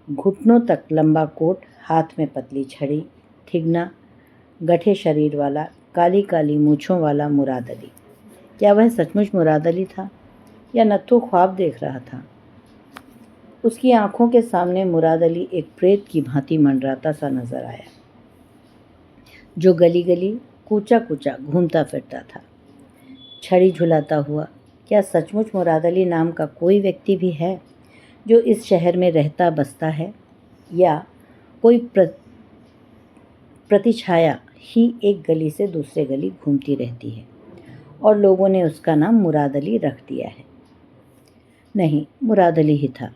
घुटनों तक लंबा कोट, हाथ में पतली छड़ी, ठिगना गठे शरीर वाला, काली काली मूँछों वाला मुराद अली। क्या वह सचमुच मुराद अली था या नत्थू ख्वाब देख रहा था? उसकी आंखों के सामने मुराद अली एक प्रेत की भांति मंडराता सा नजर आया, जो गली गली कूचा कूचा घूमता फिरता था, छड़ी झुलाता हुआ। क्या सचमुच मुराद अली नाम का कोई व्यक्ति भी है जो इस शहर में रहता बसता है, या कोई प्रतिछाया ही एक गली से दूसरे गली घूमती रहती है और लोगों ने उसका नाम मुराद अली रख दिया है? नहीं, मुराद अली ही था।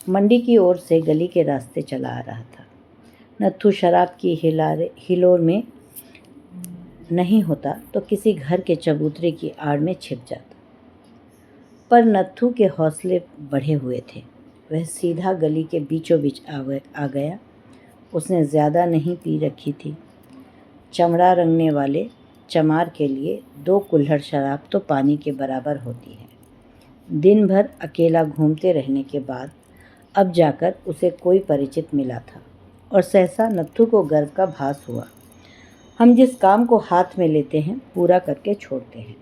मंडी की ओर से गली के रास्ते चला आ रहा था। नत्थू शराब की हिलोर में नहीं होता तो किसी घर के चबूतरे की आड़ में छिप जाता, पर नत्थू के हौसले बढ़े हुए थे। वह सीधा गली के बीचों बीच आ गया। उसने ज़्यादा नहीं पी रखी थी। चमड़ा रंगने वाले चमार के लिए 2 कुल्हड़ शराब तो पानी के बराबर होती है। दिन भर अकेला घूमते रहने के बाद अब जाकर उसे कोई परिचित मिला था और सहसा नत्थू को गर्व का भास हुआ। हम जिस काम को हाथ में लेते हैं पूरा करके छोड़ते हैं।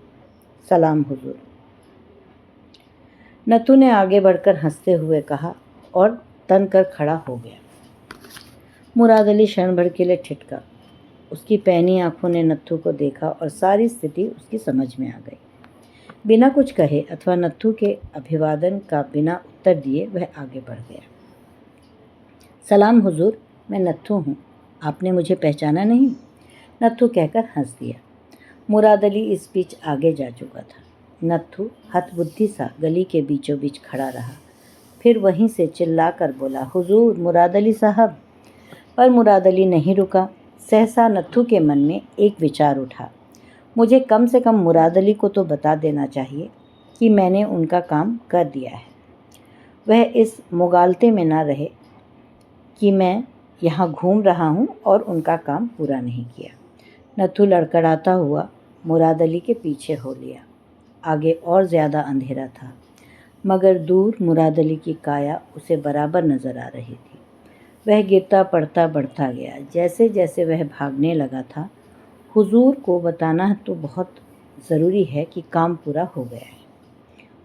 सलाम हुजूर। नत्थू ने आगे बढ़कर हंसते हुए कहा और तन कर खड़ा हो गया। मुराद अली क्षण भर के लिए ठिठका। उसकी पैनी आंखों ने नत्थू को देखा और सारी स्थिति उसकी समझ में आ गई। बिना कुछ कहे अथवा नत्थू के अभिवादन का बिना उत्तर दिए वह आगे बढ़ गया। सलाम हुजूर, मैं नत्थू हूँ, आपने मुझे पहचाना नहीं? नत्थू कहकर हंस दिया। मुराद अली इस बीच आगे जा चुका था। नत्थू हतबुद्धि सा गली के बीचों बीच खड़ा रहा, फिर वहीं से चिल्लाकर बोला, हुजूर, मुराद अली साहब। पर मुराद अली नहीं रुका। सहसा नत्थू के मन में एक विचार उठा, मुझे कम से कम मुराद अली को तो बता देना चाहिए कि मैंने उनका काम कर दिया है। वह इस मुगालते में ना रहे कि मैं यहाँ घूम रहा हूँ और उनका काम पूरा नहीं किया। नत्थू लड़खड़ाता हुआ मुराद अली के पीछे हो लिया। आगे और ज़्यादा अंधेरा था, मगर दूर मुराद अली की काया उसे बराबर नज़र आ रही थी। वह गिरता पड़ता बढ़ता गया। जैसे जैसे वह भागने लगा था, हुजूर को बताना तो बहुत ज़रूरी है कि काम पूरा हो गया है।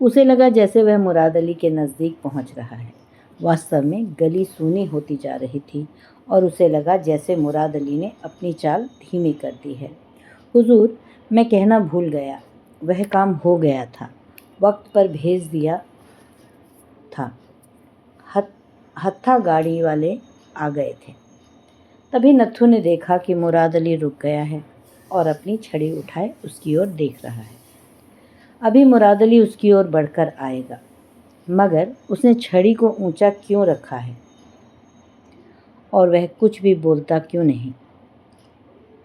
उसे लगा जैसे वह मुराद अली के नज़दीक पहुंच रहा है। वास्तव में गली सूनी होती जा रही थी और उसे लगा जैसे मुराद अली ने अपनी चाल धीमी कर दी है। हुजूर, मैं कहना भूल गया, वह काम हो गया था, वक्त पर भेज दिया था। हत्था गाड़ी वाले आ गए थे। तभी नत्थू ने देखा कि मुराद अली रुक गया है और अपनी छड़ी उठाए उसकी ओर देख रहा है। अभी मुराद अली उसकी ओर बढ़कर आएगा, मगर उसने छड़ी को ऊंचा क्यों रखा है और वह कुछ भी बोलता क्यों नहीं?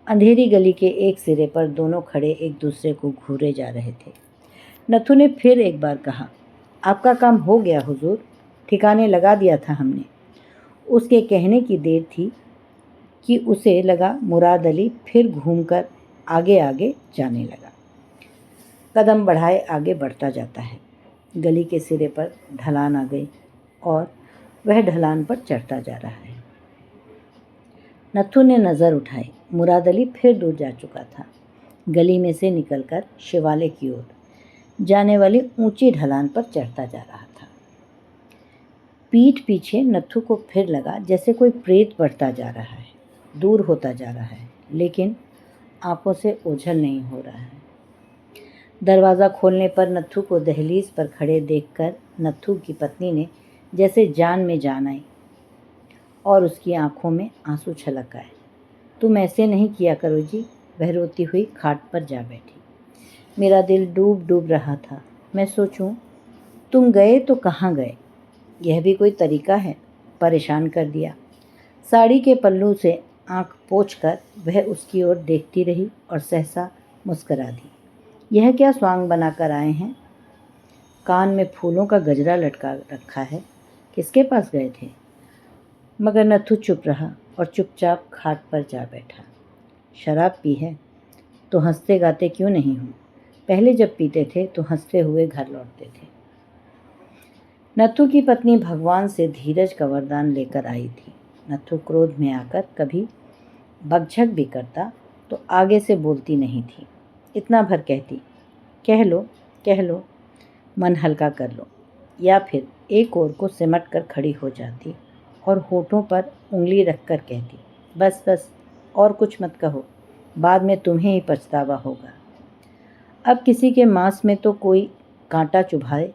अंधेरी गली के एक सिरे पर दोनों खड़े एक दूसरे को घूरे जा रहे थे। नत्थू ने फिर एक बार कहा, आपका काम हो गया हुजूर, ठिकाने लगा दिया था हमने। उसके कहने की देर थी कि उसे लगा मुराद अली फिर घूमकर आगे आगे जाने लगा। कदम बढ़ाए आगे बढ़ता जाता है। गली के सिरे पर ढलान आ गई और वह ढलान पर चढ़ता जा रहा है। नत्थू ने नज़र उठाई। मुराद अली फिर दूर जा चुका था। गली में से निकलकर शिवालय की ओर जाने वाली ऊंची ढलान पर चढ़ता जा रहा था। पीठ पीछे नत्थू को फिर लगा जैसे कोई प्रेत बढ़ता जा रहा है, दूर होता जा रहा है, लेकिन आंखों से ओझल नहीं हो रहा है। दरवाज़ा खोलने पर नत्थू को दहलीज पर खड़े देखकर नत्थू की पत्नी ने जैसे जान में जान आई और उसकी आंखों में आंसू छलक आए। तुम ऐसे नहीं किया करो जी, वह रोती हुई खाट पर जा बैठी। मेरा दिल डूब डूब रहा था। मैं सोचूं, तुम गए तो कहाँ गए? यह भी कोई तरीका है? परेशान कर दिया। साड़ी के पल्लू से आंख पोंछकर वह उसकी ओर देखती रही और सहसा मुस्करा दी। यह क्या स्वांग बनाकर आए हैं? कान में फूलों का गजरा लटका रखा है। किसके पास गए थे? मगर नत्थू चुप रहा और चुपचाप खाट पर जा बैठा। शराब पी है तो हंसते गाते क्यों नहीं हूँ? पहले जब पीते थे तो हंसते हुए घर लौटते थे। नत्थू की पत्नी भगवान से धीरज का वरदान लेकर आई थी। नत्थू क्रोध में आकर कभी बकझक भी करता तो आगे से बोलती नहीं थी। इतना भर कहती, कह लो, मन हल्का कर लो, या फिर एक ओर को सिमट कर खड़ी हो जाती और होठों पर उंगली रखकर कहती, बस बस, और कुछ मत कहो, बाद में तुम्हें ही पछतावा होगा। अब किसी के मांस में तो कोई कांटा चुभाए,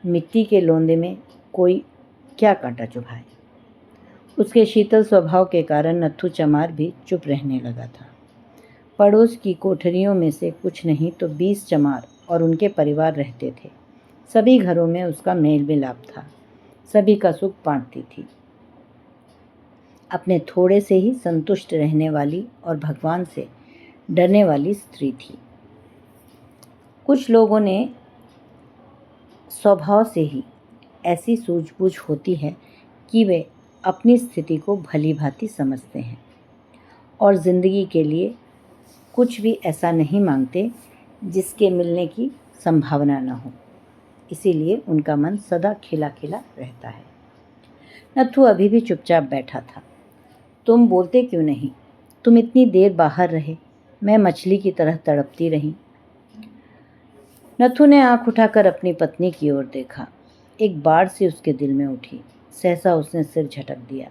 मिट्टी के लोंदे में कोई क्या कांटा चुभाए। उसके शीतल स्वभाव के कारण नत्थू चमार भी चुप रहने लगा था। पड़ोस की कोठरियों में से कुछ नहीं तो 20 चमार और उनके परिवार रहते थे। सभी घरों में उसका मेल मिलाप था, सभी का सुख बांटती थी। अपने थोड़े से ही संतुष्ट रहने वाली और भगवान से डरने वाली स्त्री थी। कुछ लोगों ने स्वभाव से ही ऐसी सूझबूझ होती है कि वे अपनी स्थिति को भली भांति समझते हैं और ज़िंदगी के लिए कुछ भी ऐसा नहीं मांगते जिसके मिलने की संभावना न हो। इसीलिए उनका मन सदा खिला खिला रहता है। नत्थू अभी भी चुपचाप बैठा था। तुम बोलते क्यों नहीं? तुम इतनी देर बाहर रहे, मैं मछली की तरह तड़पती रही। नत्थू ने आंख उठाकर अपनी पत्नी की ओर देखा। एक बाढ़ सी उसके दिल में उठी। सहसा उसने सिर झटक दिया।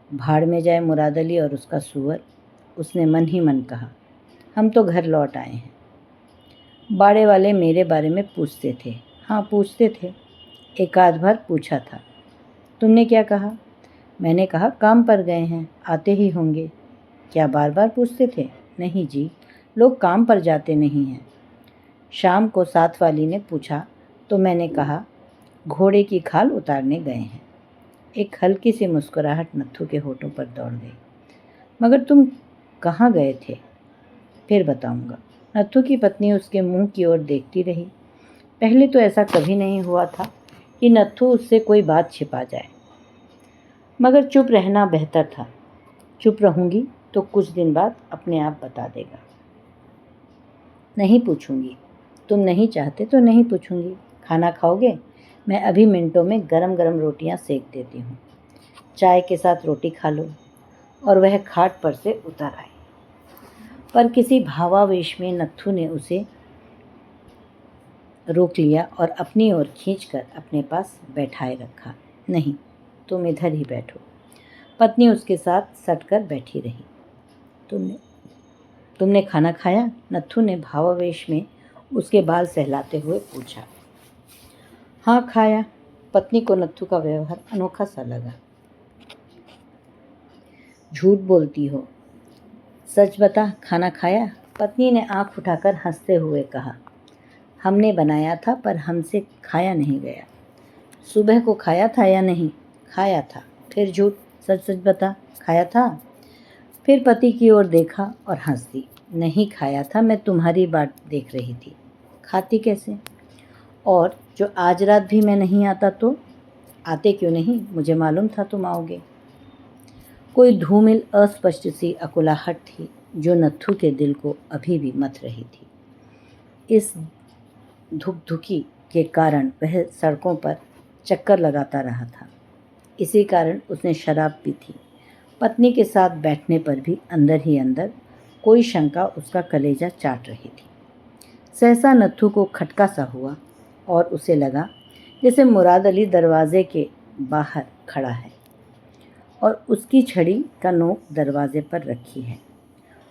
भाड़ में जाए मुराद अली और उसका सूअर, उसने मन ही मन कहा। हम तो घर लौट आए हैं। बाड़े वाले मेरे बारे में पूछते थे। हाँ, पूछते थे। एक आध बार पूछा था। तुमने क्या कहा? मैंने कहा काम पर गए हैं, आते ही होंगे। क्या बार बार पूछते थे? नहीं जी, लोग काम पर जाते नहीं हैं। शाम को साथ वाली ने पूछा तो मैंने कहा घोड़े की खाल उतारने गए हैं। एक हल्की सी मुस्कुराहट नत्थू के होठों पर दौड़ गई। मगर तुम कहाँ गए थे? फिर बताऊंगा। नत्थू की पत्नी उसके मुंह की ओर देखती रही। पहले तो ऐसा कभी नहीं हुआ था कि नत्थू उससे कोई बात छिपा जाए, मगर चुप रहना बेहतर था। चुप रहूंगी तो कुछ दिन बाद अपने आप बता देगा। नहीं पूछूंगी। तुम नहीं चाहते तो नहीं पूछूंगी। खाना खाओगे? मैं अभी मिनटों में गरम गरम रोटियां सेक देती हूँ। चाय के साथ रोटी खा लो। और वह खाट पर से उतर आई। पर किसी भावावेश में नत्थू ने उसे रोक लिया और अपनी ओर खींचकर अपने पास बैठाए रखा। नहीं, तुम इधर ही बैठो। पत्नी उसके साथ सटकर बैठी रही। तुमने खाना खाया? नत्थू ने भावावेश में उसके बाल सहलाते हुए पूछा। हाँ, खाया। पत्नी को नत्थू का व्यवहार अनोखा सा लगा। झूठ बोलती हो, सच बता, खाना खाया? पत्नी ने आंख उठाकर हंसते हुए कहा। हमने बनाया था पर हमसे खाया नहीं गया। सुबह को खाया था या नहीं? खाया था। फिर झूठ, सच सच बता, खाया था? फिर पति की ओर देखा और हंस दी। नहीं खाया था, मैं तुम्हारी बाट देख रही थी। खाती कैसे? और जो आज रात भी मैं नहीं आता तो? आते क्यों नहीं? मुझे मालूम था तुम आओगे। कोई धूमिल अस्पष्ट सी अकुलाहट थी जो नत्थू के दिल को अभी भी मथ रही थी। इस धुकधुकी के कारण वह सड़कों पर चक्कर लगाता रहा था। इसी कारण उसने शराब पी थी। पत्नी के साथ बैठने पर भी अंदर ही अंदर कोई शंका उसका कलेजा चाट रही थी। सहसा नत्थू को खटका सा हुआ और उसे लगा जैसे मुराद अली दरवाजे के बाहर खड़ा है और उसकी छड़ी का नोक दरवाजे पर रखी है।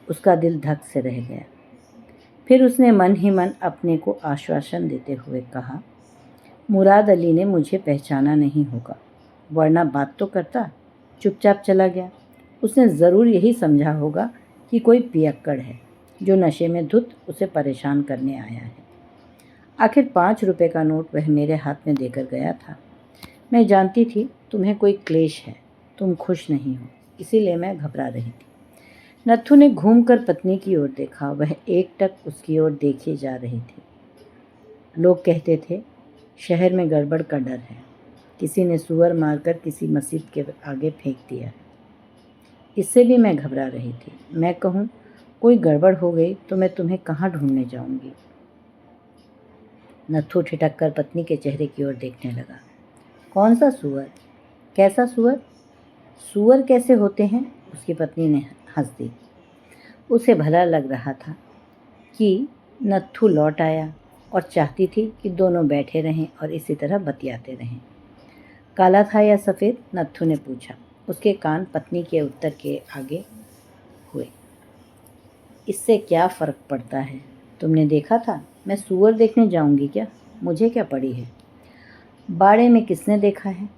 उसका दिल धक से रह गया। फिर उसने मन ही मन अपने को आश्वासन देते हुए कहा, मुराद अली ने मुझे पहचाना नहीं होगा, वरना बात तो करता। चुपचाप चला गया। उसने ज़रूर यही समझा होगा कि कोई पियक्कड़ है जो नशे में धुत उसे परेशान करने आया है। आखिर 5 रुपए का नोट वह मेरे हाथ में देकर गया था। मैं जानती थी तुम्हें कोई क्लेश है, तुम खुश नहीं हो, इसीलिए मैं घबरा रही थी। नत्थू ने घूमकर पत्नी की ओर देखा। वह एकटक उसकी ओर देखे जा रही थी। लोग कहते थे शहर में गड़बड़ का डर है। किसी ने सुअर मारकर किसी मस्जिद के आगे फेंक दिया है। इससे भी मैं घबरा रही थी। मैं कहूँ कोई गड़बड़ हो गई तो मैं तुम्हें कहाँ ढूंढने जाऊंगी? नत्थू ठिठक कर पत्नी के चेहरे की ओर देखने लगा। कौन सा सुअर? कैसा सुअर? सुअर कैसे होते हैं? उसकी पत्नी ने हंस दी। उसे भला लग रहा था कि नत्थू लौट आया और चाहती थी कि दोनों बैठे रहें और इसी तरह बतियाते रहें। काला था या सफ़ेद? नत्थू ने पूछा। उसके कान पत्नी के उत्तर के आगे हुए। इससे क्या फ़र्क पड़ता है? तुमने देखा था? मैं सुअर देखने जाऊंगी क्या? मुझे क्या पड़ी है? बाड़े में किसने देखा है?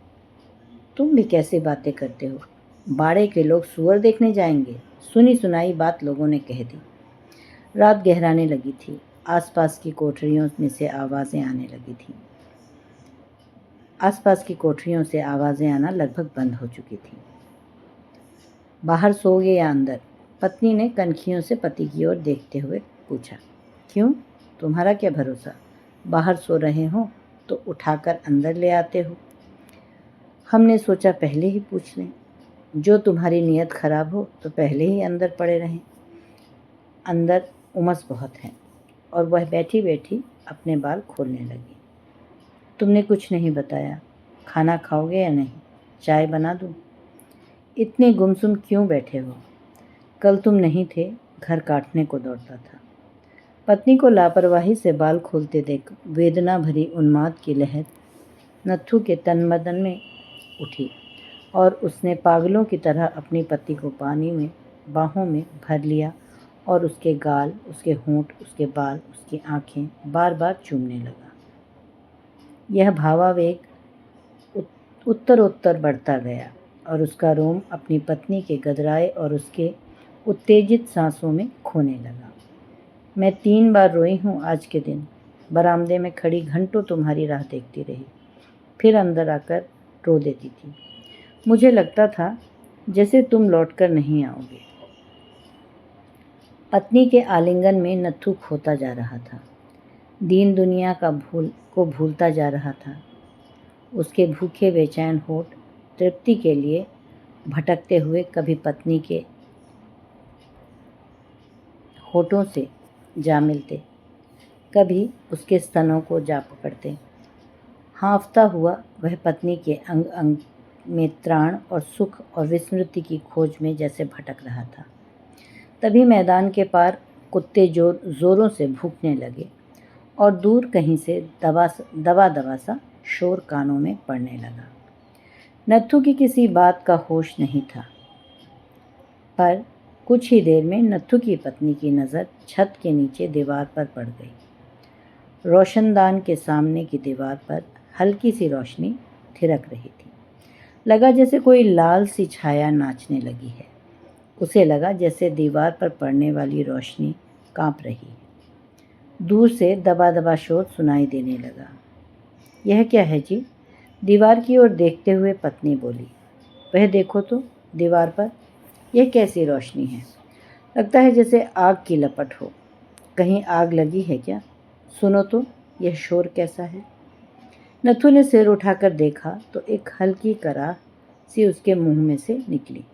तुम भी कैसी बातें करते हो? बाड़े के लोग सुअर देखने जाएंगे? सुनी सुनाई बात लोगों ने कह दी। रात गहराने लगी थी। आसपास की कोठरियों में से आवाज़ें आने लगी थीं। आसपास की कोठरियों से आवाज़ें आना लगभग बंद हो चुकी थीं। बाहर सोओगे या अंदर? पत्नी ने कनखियों से पति की ओर देखते हुए पूछा। क्यों? तुम्हारा क्या भरोसा? बाहर सो रहे हो तो उठाकर अंदर ले आते हो। हमने सोचा पहले ही पूछ लें। जो तुम्हारी नीयत खराब हो तो पहले ही अंदर पड़े रहें। अंदर उमस बहुत है। और वह बैठी बैठी अपने बाल खोलने लगी। तुमने कुछ नहीं बताया। खाना खाओगे या नहीं? चाय बना दूं? इतने गुमसुम क्यों बैठे हो? कल तुम नहीं थे, घर काटने को दौड़ता था। पत्नी को लापरवाही से बाल खोलते देख वेदना भरी उन्माद की लहर नत्थू के तन बदन में उठी और उसने पागलों की तरह अपनी पति को पानी में बाहों में भर लिया और उसके गाल, उसके होंठ, उसके बाल, उसकी आंखें बार बार चूमने लगा। यह भावावेग उत्तरोत्तर बढ़ता गया और उसका रोम अपनी पत्नी के गदराए और उसके उत्तेजित सांसों में खोने लगा। मैं 3 बार रोई हूँ आज के दिन। बरामदे में खड़ी घंटों तुम्हारी राह देखती रही, फिर अंदर आकर रो देती थी। मुझे लगता था जैसे तुम लौटकर नहीं आओगे। पत्नी के आलिंगन में नत्थू खोता जा रहा था, दीन दुनिया को भूलता जा रहा था। उसके भूखे बेचैन होठ तृप्ति के लिए भटकते हुए कभी पत्नी के होठों से जा मिलते, कभी उसके स्तनों को जा पकड़ते। हाँफता हुआ वह पत्नी के अंग अंग में त्राण और सुख और विस्मृति की खोज में जैसे भटक रहा था। तभी मैदान के पार कुत्ते जोरों से भूखने लगे और दूर कहीं से दबा सा शोर कानों में पड़ने लगा। नत्थू की किसी बात का होश नहीं था, पर कुछ ही देर में नत्थू की पत्नी की नज़र छत के नीचे दीवार पर पड़ गई। रोशनदान के सामने की दीवार पर हल्की सी रोशनी थिरक रही थी। लगा जैसे कोई लाल सी छाया नाचने लगी है। उसे लगा जैसे दीवार पर पड़ने वाली रोशनी कांप रही है। दूर से दबा दबा शोर सुनाई देने लगा। यह क्या है जी? दीवार की ओर देखते हुए पत्नी बोली। वह देखो तो दीवार पर यह कैसी रोशनी है? लगता है जैसे आग की लपट हो। कहीं आग लगी है क्या? सुनो तो, यह शोर कैसा है? नत्थू ने सिर उठाकर देखा तो एक हल्की कराह सी उसके मुंह में से निकली।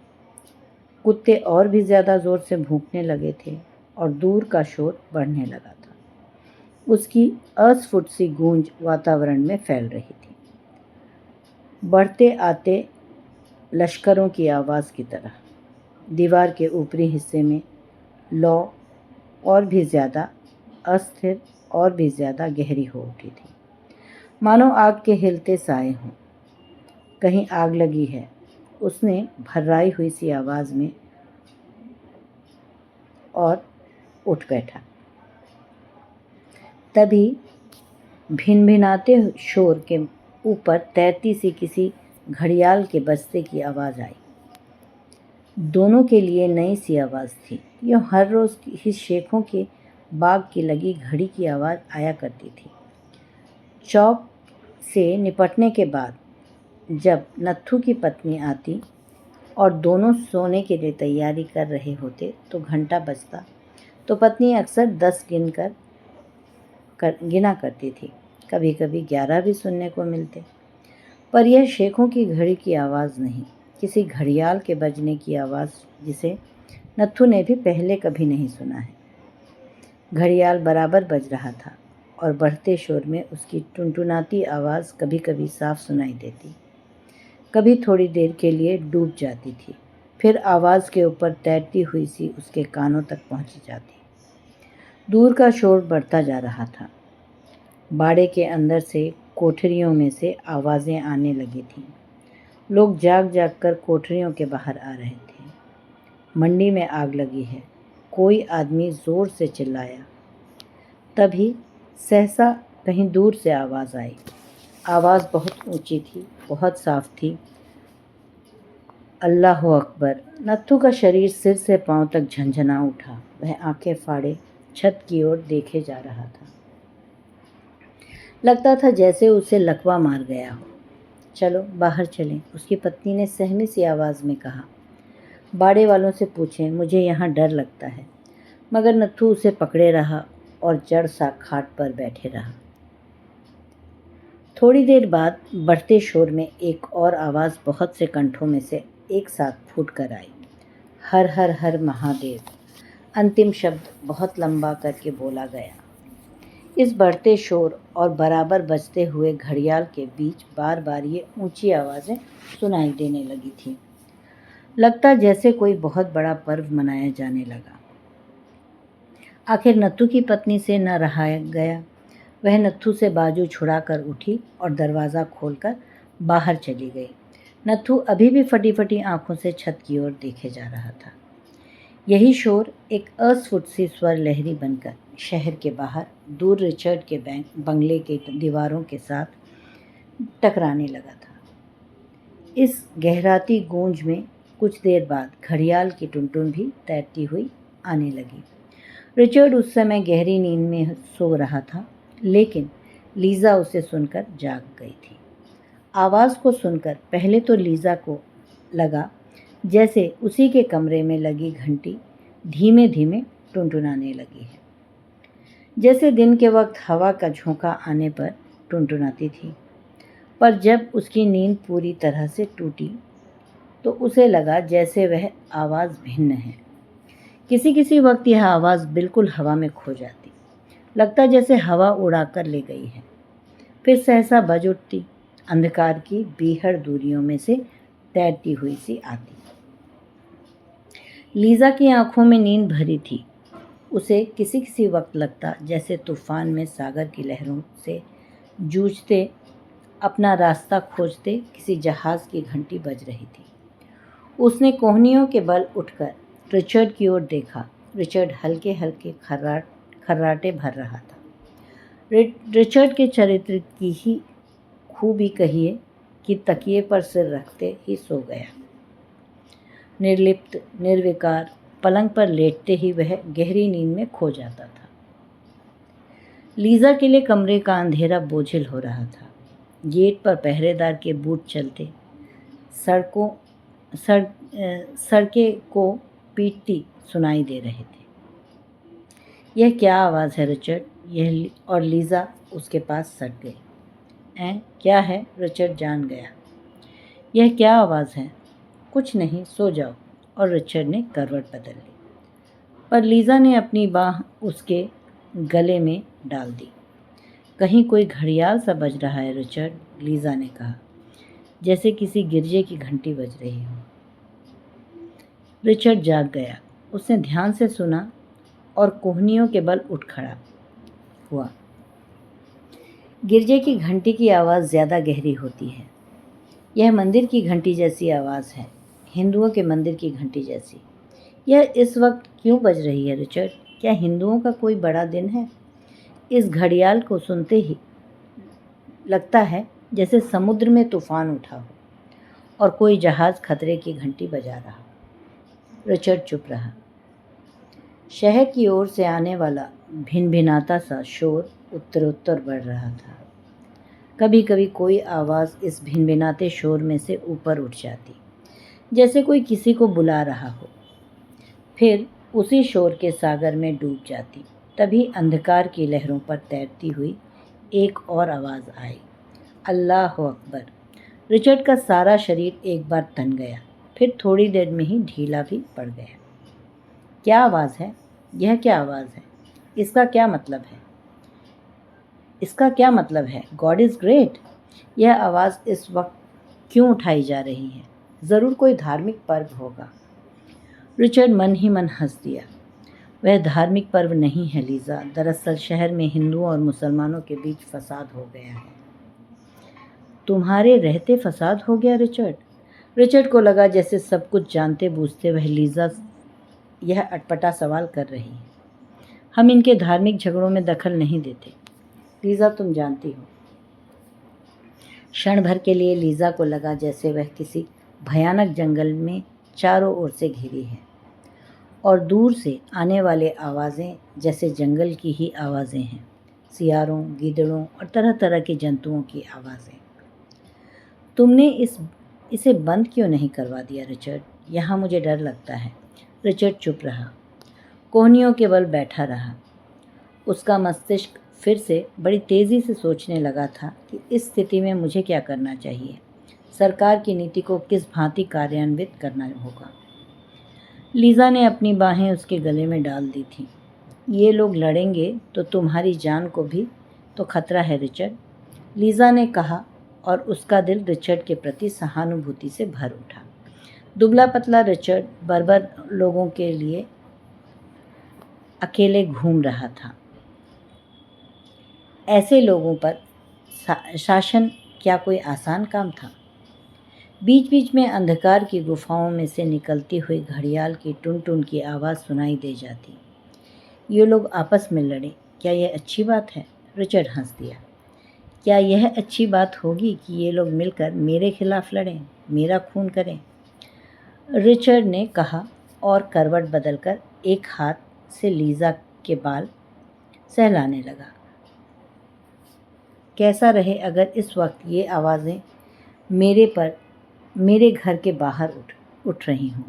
कुत्ते और भी ज़्यादा ज़ोर से भौंकने लगे थे और दूर का शोर बढ़ने लगा था। उसकी अस्फुट सी गूंज वातावरण में फैल रही थी, बढ़ते आते लश्करों की आवाज़ की तरह। दीवार के ऊपरी हिस्से में लौ और भी ज़्यादा अस्थिर और भी ज़्यादा गहरी हो उठी थी, मानो आग के हिलते साए हों। कहीं आग लगी है, उसने भर्राई हुई सी आवाज़ में और उठ बैठा। तभी भिनभिनाते शोर के ऊपर तैरती सी किसी घड़ियाल के बजते की आवाज़ आई। दोनों के लिए नई सी आवाज़ थी। यह हर रोज़ ही शेखों के बाग की लगी घड़ी की आवाज़ आया करती थी। चौक से निपटने के बाद जब नत्थू की पत्नी आती और दोनों सोने के लिए तैयारी कर रहे होते तो घंटा बजता तो पत्नी अक्सर 10 गिना करती थी। कभी कभी 11 भी सुनने को मिलते, पर यह शेखों की घड़ी की आवाज़ नहीं, किसी घड़ियाल के बजने की आवाज़ जिसे नत्थू ने भी पहले कभी नहीं सुना है। घड़ियाल बराबर बज रहा था और बढ़ते शोर में उसकी टुनटुनाती आवाज़ कभी कभी साफ सुनाई देती, कभी थोड़ी देर के लिए डूब जाती थी, फिर आवाज़ के ऊपर तैरती हुई सी उसके कानों तक पहुंच जाती। दूर का शोर बढ़ता जा रहा था। बाड़े के अंदर से कोठरियों में से आवाज़ें आने लगी थीं। लोग जाग जाग कर कोठरियों के बाहर आ रहे थे। मंडी में आग लगी है, कोई आदमी ज़ोर से चिल्लाया। तभी सहसा कहीं दूर से आवाज़ आई। आवाज़ बहुत ऊंची थी, बहुत साफ थी। अल्लाह अकबर! नत्थू का शरीर सिर से पांव तक झंझना उठा। वह आंखें फाड़े छत की ओर देखे जा रहा था। लगता था जैसे उसे लकवा मार गया हो। चलो बाहर चलें, उसकी पत्नी ने सहमी सी आवाज़ में कहा। बाड़े वालों से पूछें, मुझे यहाँ डर लगता है। मगर नत्थू उसे पकड़े रहा और जड़ सा खाट पर बैठे रहा। थोड़ी देर बाद बढ़ते शोर में एक और आवाज़ बहुत से कंठों में से एक साथ फूट कर आई। हर हर हर महादेव। अंतिम शब्द बहुत लंबा करके बोला गया। इस बढ़ते शोर और बराबर बजते हुए घड़ियाल के बीच बार बार ये ऊंची आवाज़ें सुनाई देने लगी थी। लगता जैसे कोई बहुत बड़ा पर्व मनाया जाने लगा। आखिर नत्थू की पत्नी से न रहा गया। वह नत्थू से बाजू छुड़ाकर उठी और दरवाज़ा खोलकर बाहर चली गई। नत्थू अभी भी फटी फटी आंखों से छत की ओर देखे जा रहा था। यही शोर एक अस्फुट सी स्वर लहरी बनकर शहर के बाहर दूर रिचर्ड के बंगले के दीवारों के साथ टकराने लगा था। इस गहराती गूंज में कुछ देर बाद घड़ियाल की टुनटुन भी तैरती हुई आने लगी। रिचर्ड उस समय गहरी नींद में सो रहा था, लेकिन लीज़ा उसे सुनकर जाग गई थी। आवाज़ को सुनकर पहले तो लीज़ा को लगा जैसे उसी के कमरे में लगी घंटी धीमे धीमे टुनटुनाने लगी है, जैसे दिन के वक्त हवा का झोंका आने पर टुनटुनाती थी। पर जब उसकी नींद पूरी तरह से टूटी तो उसे लगा जैसे वह आवाज़ भिन्न है। किसी किसी वक्त यह आवाज़ बिल्कुल हवा में खो जाती, लगता जैसे हवा उड़ा कर ले गई है, फिर सहसा बज उठती, अंधकार की बीहड़ दूरियों में से तैरती हुई सी आती। लीज़ा की आंखों में नींद भरी थी। उसे किसी किसी वक्त लगता जैसे तूफान में सागर की लहरों से जूझते अपना रास्ता खोजते किसी जहाज़ की घंटी बज रही थी। उसने कोहनियों के बल उठकर रिचर्ड की ओर देखा। रिचर्ड हल्के हल्के खर्राटे भर रहा था। रिचर्ड के चरित्र की ही खूबी कहिए कि तकिए पर सिर रखते ही सो गया। निर्लिप्त, निर्विकार, पलंग पर लेटते ही वह गहरी नींद में खो जाता था। लीज़ा के लिए कमरे का अंधेरा बोझिल हो रहा था। गेट पर पहरेदार के बूट चलते सड़कें को पीटती सुनाई दे रहे थे। यह क्या आवाज़ है रिचर्ड? और लीज़ा उसके पास सट गई। क्या है? रिचर्ड जान गया। यह क्या आवाज़ है? कुछ नहीं, सो जाओ। और रिचर्ड ने करवट बदल ली, पर लीज़ा ने अपनी बाह उसके गले में डाल दी। कहीं कोई घड़ियाल सा बज रहा है रिचर्ड, लीज़ा ने कहा, जैसे किसी गिरजे की घंटी बज रही हो। रिचर्ड जाग गया। उसने ध्यान से सुना और कोहनियों के बल उठ खड़ा हुआ। गिरजे की घंटी की आवाज़ ज़्यादा गहरी होती है। यह मंदिर की घंटी जैसी आवाज़ है, हिंदुओं के मंदिर की घंटी जैसी। यह इस वक्त क्यों बज रही है रिचर्ड? क्या हिंदुओं का कोई बड़ा दिन है? इस घड़ियाल को सुनते ही लगता है जैसे समुद्र में तूफान उठा हो और कोई जहाज़ खतरे की घंटी बजा रहा हो। रिचर्ड चुप रहा। शहर की ओर से आने वाला भिनभिनाता सा शोर उत्तरोत्तर बढ़ रहा था। कभी कभी कोई आवाज़ इस भिनभिनाते शोर में से ऊपर उठ जाती, जैसे कोई किसी को बुला रहा हो, फिर उसी शोर के सागर में डूब जाती। तभी अंधकार की लहरों पर तैरती हुई एक और आवाज़ आई, अल्लाह अकबर। रिचर्ड का सारा शरीर एक बार तन गया, फिर थोड़ी देर में ही ढीला भी पड़ गया। क्या आवाज़ है? यह क्या आवाज़ है? इसका क्या मतलब है? इसका क्या मतलब है? God is great. यह आवाज़ इस वक्त क्यों उठाई जा रही है? ज़रूर कोई धार्मिक पर्व होगा। रिचर्ड मन ही मन हंस दिया। वह धार्मिक पर्व नहीं है लीज़ा, दरअसल शहर में हिंदुओं और मुसलमानों के बीच फसाद हो गया है। तुम्हारे रहते फसाद हो गया रिचर्ड? रिचर्ड को लगा जैसे सब कुछ जानते बूझते वह लीज़ा यह अटपटा सवाल कर रही है। हम इनके धार्मिक झगड़ों में दखल नहीं देते लीज़ा, तुम जानती हो। क्षण भर के लिए लीज़ा को लगा जैसे वह किसी भयानक जंगल में चारों ओर से घिरी है और दूर से आने वाले आवाज़ें जैसे जंगल की ही आवाज़ें हैं, सियारों, गीदड़ों और तरह तरह के जंतुओं की आवाज़ें। तुमने इसे बंद क्यों नहीं करवा दिया रिचर्ड? यहाँ मुझे डर लगता है। रिचर्ड चुप रहा, कोहनियों के बल बैठा रहा। उसका मस्तिष्क फिर से बड़ी तेज़ी से सोचने लगा था कि इस स्थिति में मुझे क्या करना चाहिए, सरकार की नीति को किस भांति कार्यान्वित करना होगा। लीज़ा ने अपनी बाहें उसके गले में डाल दी थीं। ये लोग लड़ेंगे तो तुम्हारी जान को भी तो खतरा है रिचर्ड, लीज़ा ने कहा, और उसका दिल रिचर्ड के प्रति सहानुभूति से भर उठा। दुबला पतला रिचर्ड बर्बर लोगों के लिए अकेले घूम रहा था। ऐसे लोगों पर शासन क्या कोई आसान काम था? बीच बीच में अंधकार की गुफाओं में से निकलती हुई घड़ियाल की टुन टुन की आवाज़ सुनाई दे जाती। ये लोग आपस में लड़े, क्या यह अच्छी बात है? रिचर्ड हंस दिया। क्या यह अच्छी बात होगी कि ये लोग मिलकर मेरे खिलाफ लड़ें, मेरा खून करें? रिचर्ड ने कहा और करवट बदलकर एक हाथ से लीज़ा के बाल सहलाने लगा। कैसा रहे अगर इस वक्त ये आवाज़ें मेरे घर के बाहर उठ रही हों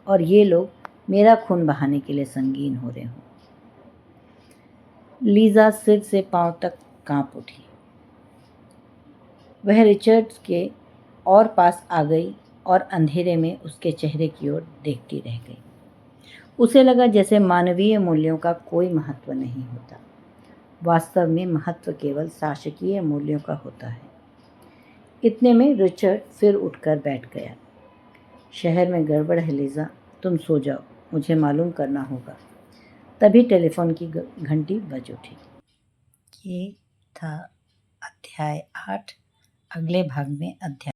और ये लोग मेरा खून बहाने के लिए संगीन हो रहे हों। लीज़ा सिर से पांव तक कांप उठी। वह रिचर्ड के और पास आ गई और अंधेरे में उसके चेहरे की ओर देखती रह गई। उसे लगा जैसे मानवीय मूल्यों का कोई महत्व नहीं होता। वास्तव में महत्व केवल शासकीय मूल्यों का होता है। इतने में रिचर्ड फिर उठकर बैठ गया। शहर में गड़बड़ है लीज़ा, तुम सो जाओ, मुझे मालूम करना होगा। तभी टेलीफोन की घंटी बज उठी। ये था अध्याय 8। अगले भाग में अध्याय